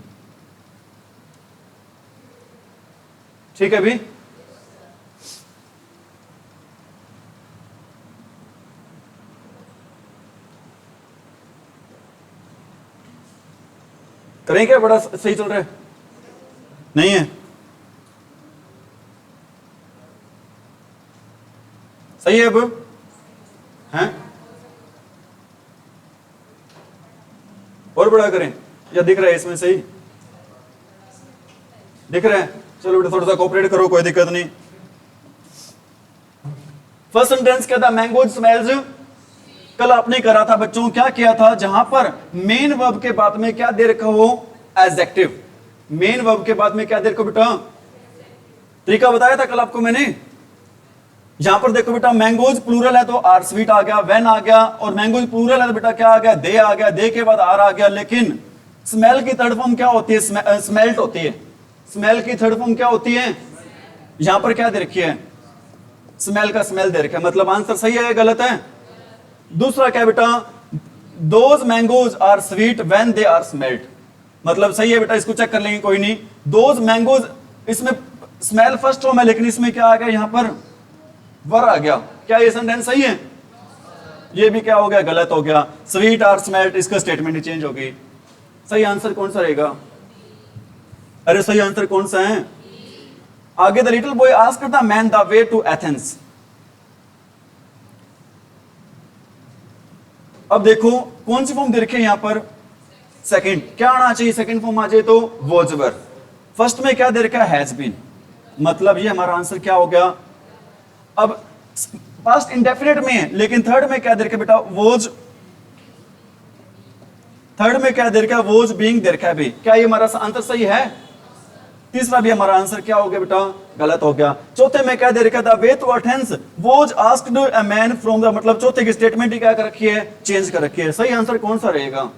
ठीक है भी? करें क्या? बड़ा सही चल रहा है? नहीं है? सही है अब? हैं? और बड़ा करें या दिख रहा है इसमें? सही दिख रहा है? चलो बेटा थोड़ा सा कोऑपरेट करो, कोई दिक्कत नहीं। फर्स्ट सेंटेंस क्या था? Mango smells. कल आपने करा था बच्चों, क्या किया था? जहां पर मेन वर्ब के बाद में क्या दे रखा हो? एडजेक्टिव। मेन वर्ब के बाद में क्या दे रखा बेटा? तरीका बताया था कल आपको मैंने। यहां पर देखो बेटा, मैंगोज प्लूरल है तो आर स्वीट आ गया, वेन आ गया, और मैंगोज प्लूरल है तो बेटा क्या आ गया? दे आ गया, दे के बाद आर आ गया। लेकिन स्मेल की थर्ड फॉर्म क्या होती है? स्मेल्ट होती है। स्मेल की थर्ड फॉर्म क्या होती है? यहां पर क्या दे रखी है? स्मेल का स्मेल दे रखा है, मतलब आंसर सही है या गलत है? दूसरा क्या बेटा? Those mangoes are sweet when they are smelt, मतलब सही है बेटा, इसको चेक कर लेंगे कोई नहीं। दोज मैंगोज, इसमें स्मेल फर्स्ट फॉर्म है लेकिन इसमें क्या आ गया, यहां पर वर आ गया। क्या ये सेंटेंस सही है? ये भी क्या हो गया, गलत हो गया। स्वीट आर स्मेल्ट, इसका स्टेटमेंट ही चेंज हो गई। सही आंसर कौन सा रहेगा? अरे सही आंसर कौन सा है? आगे, the little boy asked the man the way to Athens. अब देखो कौन सी फॉर्म दे रखी है यहां पर, सेकंड। क्या आना चाहिए सेकंड फॉर्म आ जाए तो वॉज वर। फर्स्ट में क्या दे रखा है, हैज बीन, मतलब ये हमारा आंसर क्या हो गया। अब पास्ट इंडेफिनिट में है लेकिन थर्ड में क्या दे रखा है बेटा, वॉज। थर्ड में क्या दे रखा है, वॉज बीइंग दे रखा है भी। क्या ये हमारा आंसर सही है? तीसरा भी हमारा आंसर क्या हो गया बेटा, गलत हो गया। चौथे में क्या दे रखा था, way to Athens was asked a man from the, मतलब चौथे की स्टेटमेंट ही क्या कर रखी है, चेंज कर रखी है। सही आंसर कौन सा रहेगा?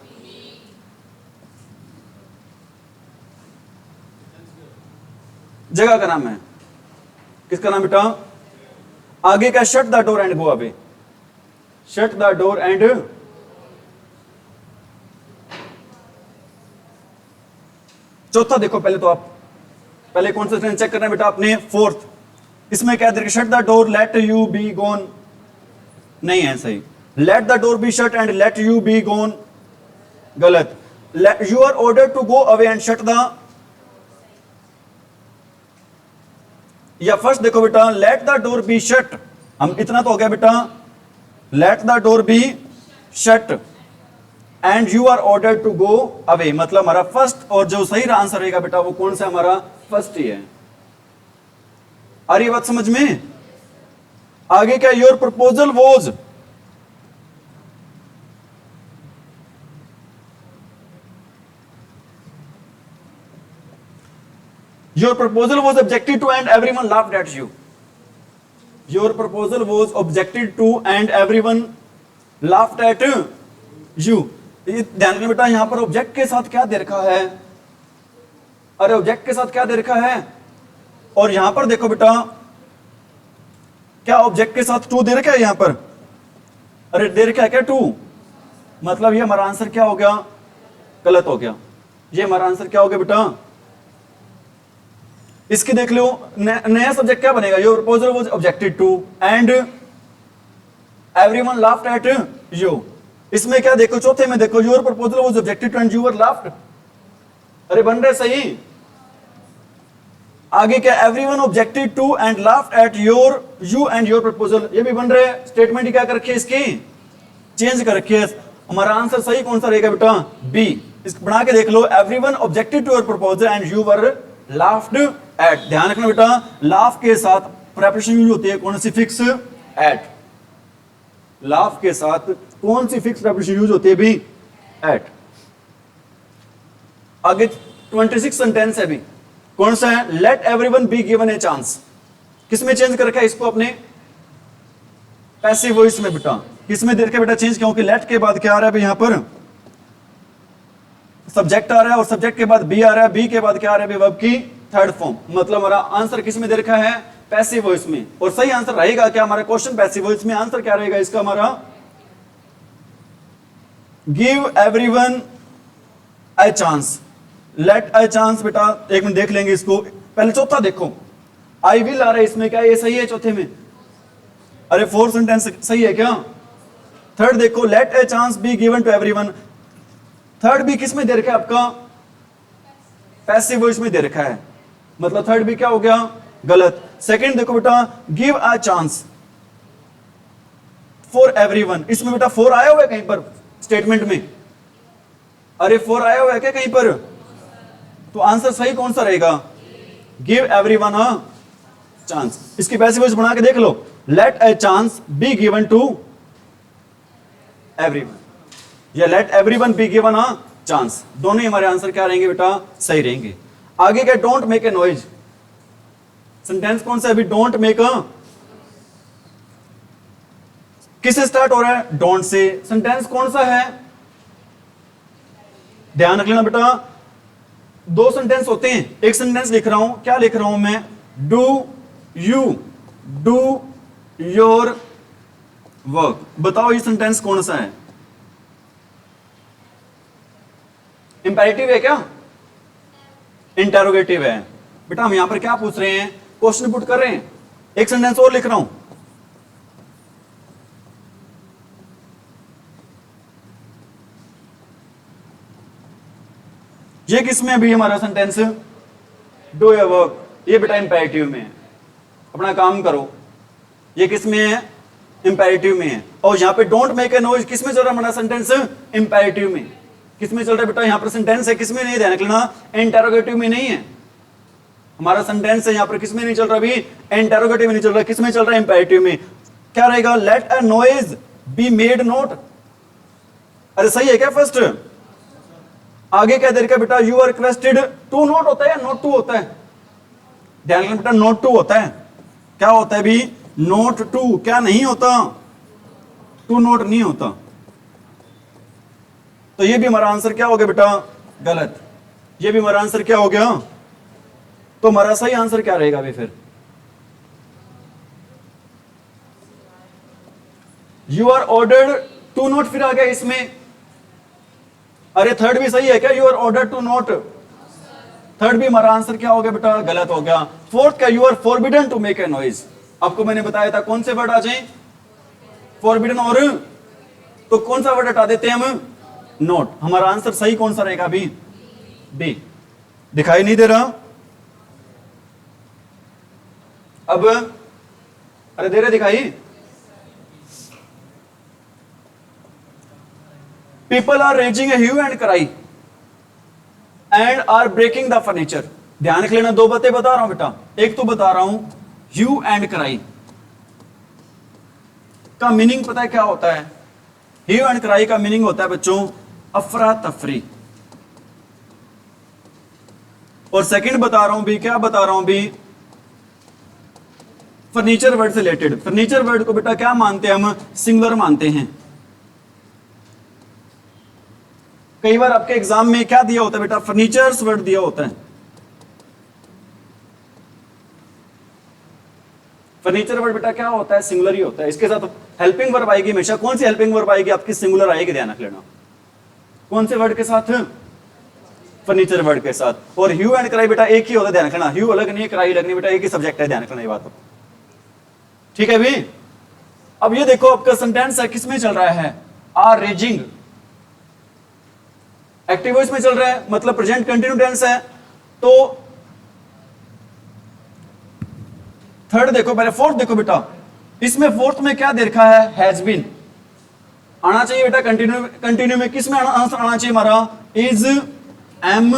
जगह का नाम है, किसका नाम बेटा? आगे का shut the door and go away. Shut the door and, चौथा देखो पहले तो आप, पहले कौन सा सेंटेंस चेक करना है बेटा आपने, फोर्थ। इसमें क्या दे, shut the door let you be gone, नहीं है सही। Let the door be shut and let you be gone, गलत। You are order to go away and shut the, या फर्स्ट देखो बेटा, let the door be shut, हम इतना तो हो गया बेटा, let the door be shut and you are order to go away, मतलब हमारा फर्स्ट और जो सही आंसर रहेगा बेटा वो कौन सा, हमारा फर्स्ट ही है। आ रही बात समझ में? आगे क्या, your proposal was, your proposal was objected to and everyone laughed at you. Your proposal was objected to and everyone laughed at you. ध्यान रखना बेटा, यहां पर ऑब्जेक्ट के साथ क्या दे रखा है, अरे ऑब्जेक्ट के साथ क्या दे रखा है, और यहां पर देखो बेटा क्या ऑब्जेक्ट के साथ टू दे रखा है यहां पर, अरे दे रखा है क्या टू, मतलब ये हमारा आंसर क्या हो गया, गलत हो गया। ये हमारा आंसर क्या हो गया बेटा, इसकी देख लो, नया सब्जेक्ट क्या बनेगा, your proposal was objected to and everyone laughed at you. इसमें क्या देखो, चौथे में देखो, your proposal was objected to and you were laughed, अरे बन रहे सही। आगे क्या, everyone objected to and laughed at your, you and your proposal, ये भी बन रहे। स्टेटमेंट क्या कर रखी है, इसकी चेंज कर रखी है। हमारा आंसर सही कौन सा रहेगा बेटा, बी। इसको बना के देख लो, everyone objected to your proposal and you were laughed at. ध्यान रखना बेटा, लाफ के साथ प्रेपरेशन यूज होती है कौन सी, फिक्स एट। लाफ के साथ कौन सी फिक्स प्रेपरेशन यूज होती है भी, एट। आगे 26 सेंटेंस है भी, कौन सा है, late everyone be given a chance. किसमें चेंज कर रखा है इसको अपने, पैसिव वॉइस में बेटा। किसमें देर के बेटा चेंज, क्योंकि लेट के बाद क्या आ रहा है यहां पर, सब्जेक्ट आ रहा है और सब्जेक्ट के बाद बी आ रहा है, बी के बाद क्या आ रहा है, वर्ब की थर्ड फॉर्म। मतलब हमारा आंसर किस में दे रखा है, पैसिव वॉइस में। और सही आंसर रहेगा क्या, हमारा क्वेश्चन पैसिव वॉइस में, आंसर क्या रहेगा इसका हमारा, give everyone a chance, let a chance. बेटा एक मिनट देख लेंगे इसको, पहले चौथा देखो, आई विल आ रहा है इसमें, क्या ये सही है चौथे में, अरे फोर्थ सेंटेंस सही है क्या। थर्ड देखो, let a chance be given to everyone, third भी किस में दे रखा है आपका, पैसिव वॉइस में दे रखा है, मतलब थर्ड भी क्या हो गया, गलत। सेकंड देखो बेटा, give a chance for everyone, इसमें बेटा फोर आया हुआ है कहीं पर स्टेटमेंट में, अरे फोर आया हुआ है क्या कहीं पर, तो आंसर सही कौन सा रहेगा, गिव एवरीवन अ चांस। इसकी पैसिव वॉइस बना के देख लो, let a chance be given to everyone, या let everyone be given a chance. दोनों ही हमारे आंसर क्या रहेंगे बेटा, सही रहेंगे। आगे क्या, don't make a noise, sentence कौन सा है अभी, डोंट मेक अ, किससे स्टार्ट हो रहा है, डोंट से। सेंटेंस कौन सा है, ध्यान रख लेना बेटा, दो सेंटेंस होते हैं। एक सेंटेंस लिख रहा हूं, क्या लिख रहा हूं मैं, do you do your work. बताओ ये सेंटेंस कौन सा है, इंपेरेटिव है क्या, इंटेरोगेटिव है। बेटा हम यहां पर क्या पूछ रहे हैं, क्वेश्चन पुट कर रहे हैं। एक सेंटेंस और लिख रहा हूं, ये किसमें अभी हमारा सेंटेंस, डू योर वर्क, ये बेटा इंपेरेटिव में है, अपना काम करो, ये किसमें है, इंपेरेटिव में है। और यहां पे डोंट मेक ए नॉइज किसमें चल रहा है हमारा सेंटेंस, इंपेरेटिव में। किसमें चल रहा है बेटा, यहां पर सेंटेंस है किसमें, नहीं ध्यान रखना, इंटेरोगेटिव में नहीं है हमारा सेंटेंस है, यहां पर किसमें नहीं चल रहा, अभी इंटेरोगेटिव में नहीं चल रहा, किसमें चल रहा है, इंपेरेटिव में। क्या रहेगा, let a noise be made note, अरे सही है क्या फर्स्ट, आगे क्या दे रखा बेटा, you are requested to note होता है या नोट टू होता है, ध्यान रखना बेटा नोट टू होता है, क्या होता है भी, नोट टू, क्या नहीं होता, टू नोट नहीं होता। तो ये भी हमारा आंसर क्या हो गया बेटा, गलत, ये भी हमारा आंसर क्या हो गया, तो हमारा सही आंसर क्या रहेगा अभी फिर, you are ordered to note फिर आ गया इसमें, अरे थर्ड भी सही है क्या, you are order to note, third भी हमारा आंसर क्या हो गया बेटा, गलत हो गया। फोर्थ क्या, you are forbidden to make a noise, आपको मैंने बताया था कौन से वर्ड आ जाए, फॉरबिडन और, तो कौन सा वर्ड हटा देते हैं हम, नोट। हमारा आंसर सही कौन सा रहेगा अभी, बी, दिखाई नहीं दे रहा अब, अरे दे रहे दिखाई, people are raising a hue and cry and are breaking the furniture, ध्यान रख लेना, दो बातें बता रहा हूं बेटा, एक तो बता रहा हूं hue and cry का मीनिंग पता है क्या होता है, hue and cry का मीनिंग होता है बच्चों अफरा तफरी, और सेकंड बता रहा हूं भी, क्या बता रहा हूं भी, फर्नीचर वर्ड से रिलेटेड। फर्नीचर वर्ड को बेटा क्या मानते हैं हम, सिंगुलर मानते हैं। कई बार आपके एग्जाम में क्या दिया होता है बेटा, फर्नीचर्स वर्ड दिया होता है, फर्नीचर वर्ड बेटा क्या होता है, सिंगुलर ही होता है। इसके साथ हेल्पिंग वर्ब आएगी हमेशा, कौन सी हेल्पिंग वर्ब आएगी आपकी, सिंगुलर आएगी, ध्यान रख लेना, कौन से वर्ड के साथ, फर्नीचर वर्ड के साथ। और ह्यू एंड क्राई बेटा एक ही होता है, ध्यान रखना, ह्यू अलग नहीं है, क्राई अलग नहीं, बेटा एक ही सब्जेक्ट है, ध्यान रखना ये बात, ठीक है भी। अब ये देखो आपका सेंटेंस है किसमें चल रहा है, आर रेजिंग, एक्टिव वॉइस में चल रहा है, मतलब प्रेजेंट कंटिन्यू टेंस है। तो थर्ड देखो, पहले फोर्थ देखो बेटा, इसमें फोर्थ में क्या दे रखा है, हैज बीन आना चाहिए बेटा, कंटिन्यू में किसमें आंसर आना चाहिए हमारा, इज, एम,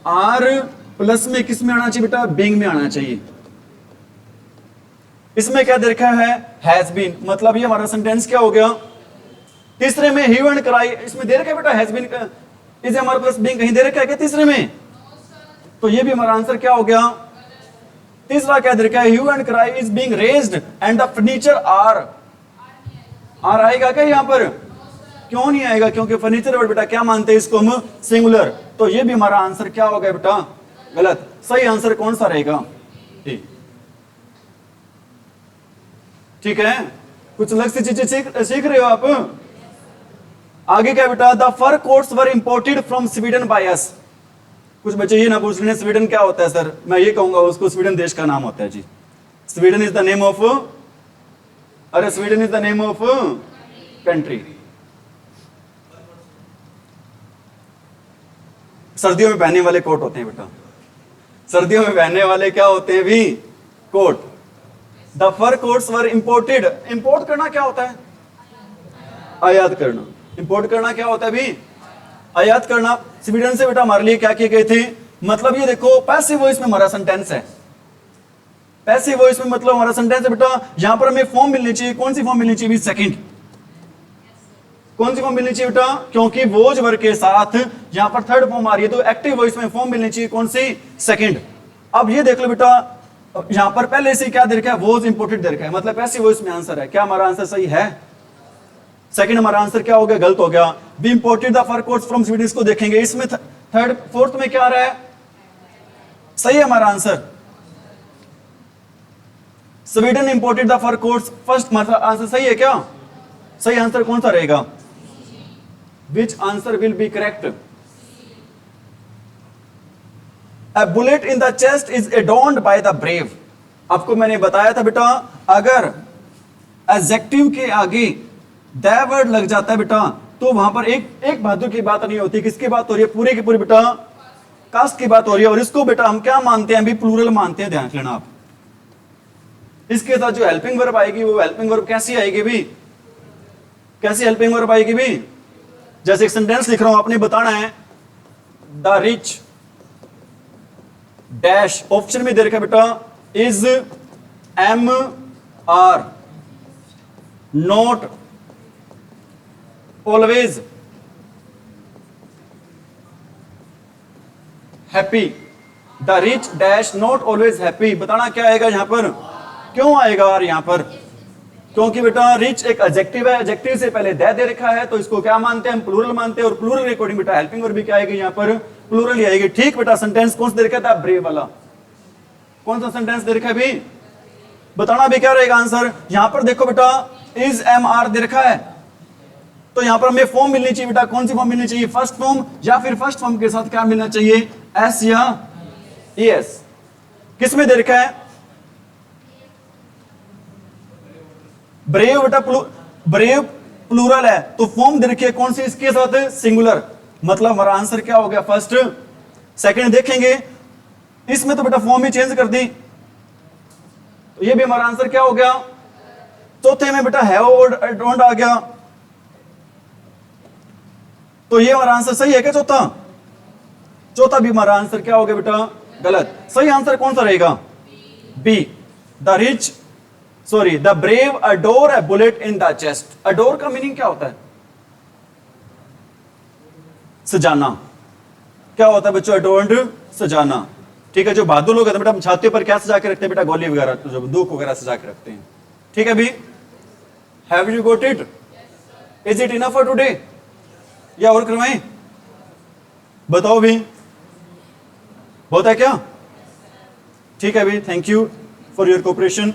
आर प्लस में किसमें आना चाहिए बेटा, बीइंग में आना चाहिए। इसमें क्या दे रखा है, हैज बीन, मतलब ये हमारा सेंटेंस क्या हो गया। तीसरे में ह्यू एंड क्राई, इसमें दे रखा है बेटा हैज बीन, इज हमारे प्लस बीइंग कहीं दे रखा है क्या तीसरे में, तो ये भी हमारा आंसर क्या हो गया। तीसरा क्या दे रखा है, hue and cry is being raised and the furniture are आएगा क्या यहाँ पर, क्यों नहीं आएगा, क्योंकि फर्नीचर वर्ड बेटा क्या मानते हैं इसको हम, सिंगुलर। तो ये भी हमारा आंसर क्या हो गया बेटा, गलत। सही आंसर कौन सा रहेगा, ठीक है। कुछ अलग सी चीजें सीख रहे हो आप। आगे क्या बेटा, the fur coats were imported from Sweden by us. कुछ बच्चे ये ना पूछ रहे स्वीडन क्या होता है सर, मैं ये कहूंगा उसको स्वीडन देश का नाम होता है जी। Sweden is the name of, अरे Sweden is the name of country. सर्दियों में पहनने वाले कोट होते हैं बेटा, सर्दियों में पहनने वाले क्या होते हैं भी, coat. The fur coats were imported, import करना क्या होता है, आयात करना। इंपोर्ट करना क्या होता है भी, आयात करना। स्वीडन से बेटा हमारे लिए क्या किए गए थे, मतलब ये देखो पैसिव वॉइस में हमारा सेंटेंस है, पैसिव वॉइस में मतलब हमारा सेंटेंस है बेटा। यहां पर हमें फॉर्म मिलनी चाहिए, कौन सी फॉर्म मिलनी चाहिए, सेकंड। कौन सी फॉर्म मिलनी चाहिए बेटा, क्योंकि वोज वर्ग के साथ यहां पर थर्ड फॉर्म आ रही है, तो एक्टिव वॉइस में फॉर्म मिलनी चाहिए कौन सी, सेकंड। अब ये देख लो बेटा, यहां पर पहले से क्या दे रखा है, वोज इंपोर्टेड दे रखा है, मतलब पैसिव वॉइस में आंसर है। क्या हमारा आंसर सही है, सेकंड हमारा आंसर क्या हो गया, गलत हो गया। We imported the fur coats from Sweden, इसको देखेंगे, इसमें थर्ड फोर्थ में क्या आ रहा है, सही है हमारा answer. Sweden imported the fur coats, first हमारा आंसर सही है क्या, सही आंसर कौन सा रहेगा, which answer will be correct, A bullet in the chest is adorned by the brave. आपको मैंने बताया था बेटा, अगर एडजेक्टिव के आगे द वर्ड लग जाता है बेटा, तो वहां पर एक बहादुर की बात नहीं होती। किसकी बात हो रही है? पूरे की पूरी बेटा कास्ट की बात हो रही है। और इसको बेटा हम क्या मानते हैं? अभी प्लूरल मानते हैं, ध्यान लेना आप। इसके साथ जो हेल्पिंग वर्ब आएगी, वो हेल्पिंग वर्ब कैसी आएगी भी? कैसी हेल्पिंग वर्ब आएगी भी? जैसे एक सेंटेंस लिख रहा हूं, आपने बताना है द रिच डैश, ऑप्शन में दे रखा बेटा is M are not always happy. The rich dash not always happy, बताना क्या आएगा यहां पर? क्यों आएगा और यहां पर? क्योंकि बेटा रिच एक एडजेक्टिव है, एडजेक्टिव से पहले दे रखा है, तो इसको क्या मानते हैं? हम प्लूरल मानते हैं। और प्लूरल के अकॉर्डिंग बेटा हेल्पिंग वर्ब भी क्या आएगी यहां पर? प्लूरल ही आएगी। ठीक बेटा, सेंटेंस कौन सा दे रखा था? ब्रेव वाला। कौन सा सेंटेंस दे रखा है भी? बताना भी क्या रहेगा आंसर? यहां पर देखो बेटा इज एम आर दे रखा है, तो यहां पर हमें फॉर्म मिलनी चाहिए बेटा। कौन सी फॉर्म मिलनी चाहिए? फर्स्ट फॉर्म, या फिर फर्स्ट फॉर्म के साथ क्या मिलना चाहिए? एस या एस। किस में दे रखा है? ब्रेव बेटा ब्रेव प्लूरल है, तो फॉर्म दे रखी है कौन सी? इसके साथ सिंगुलर। मतलब हमारा आंसर क्या हो गया? फर्स्ट। सेकंड देखेंगे, इसमें तो बेटा फॉर्म ही चेंज कर दी, तो ये भी हमारा आंसर क्या हो गया? चौथे में बेटा है और डोंट आ गया, तो ये हमारा आंसर सही है क्या? चौथा, चौथा भी हमारा आंसर क्या हो गया बेटा? गलत। सही आंसर कौन सा रहेगा? B, the rich sorry the brave adore a bullet in the chest. Adore का मीनिंग क्या होता है? सजाना। क्या होता है बच्चों? अडोर्ड, सजाना। ठीक है, जो बहादुर लोग हैं बेटा छाती पर क्या सजा के रखते हैं बेटा? गोली वगैरह, जो बंदूक वगैरह सजा के रखते हैं। ठीक है भी, have you got it? Is it enough for today या और करवाएं? बताओ भी, बहुत है क्या? ठीक है भी, thank you for your cooperation.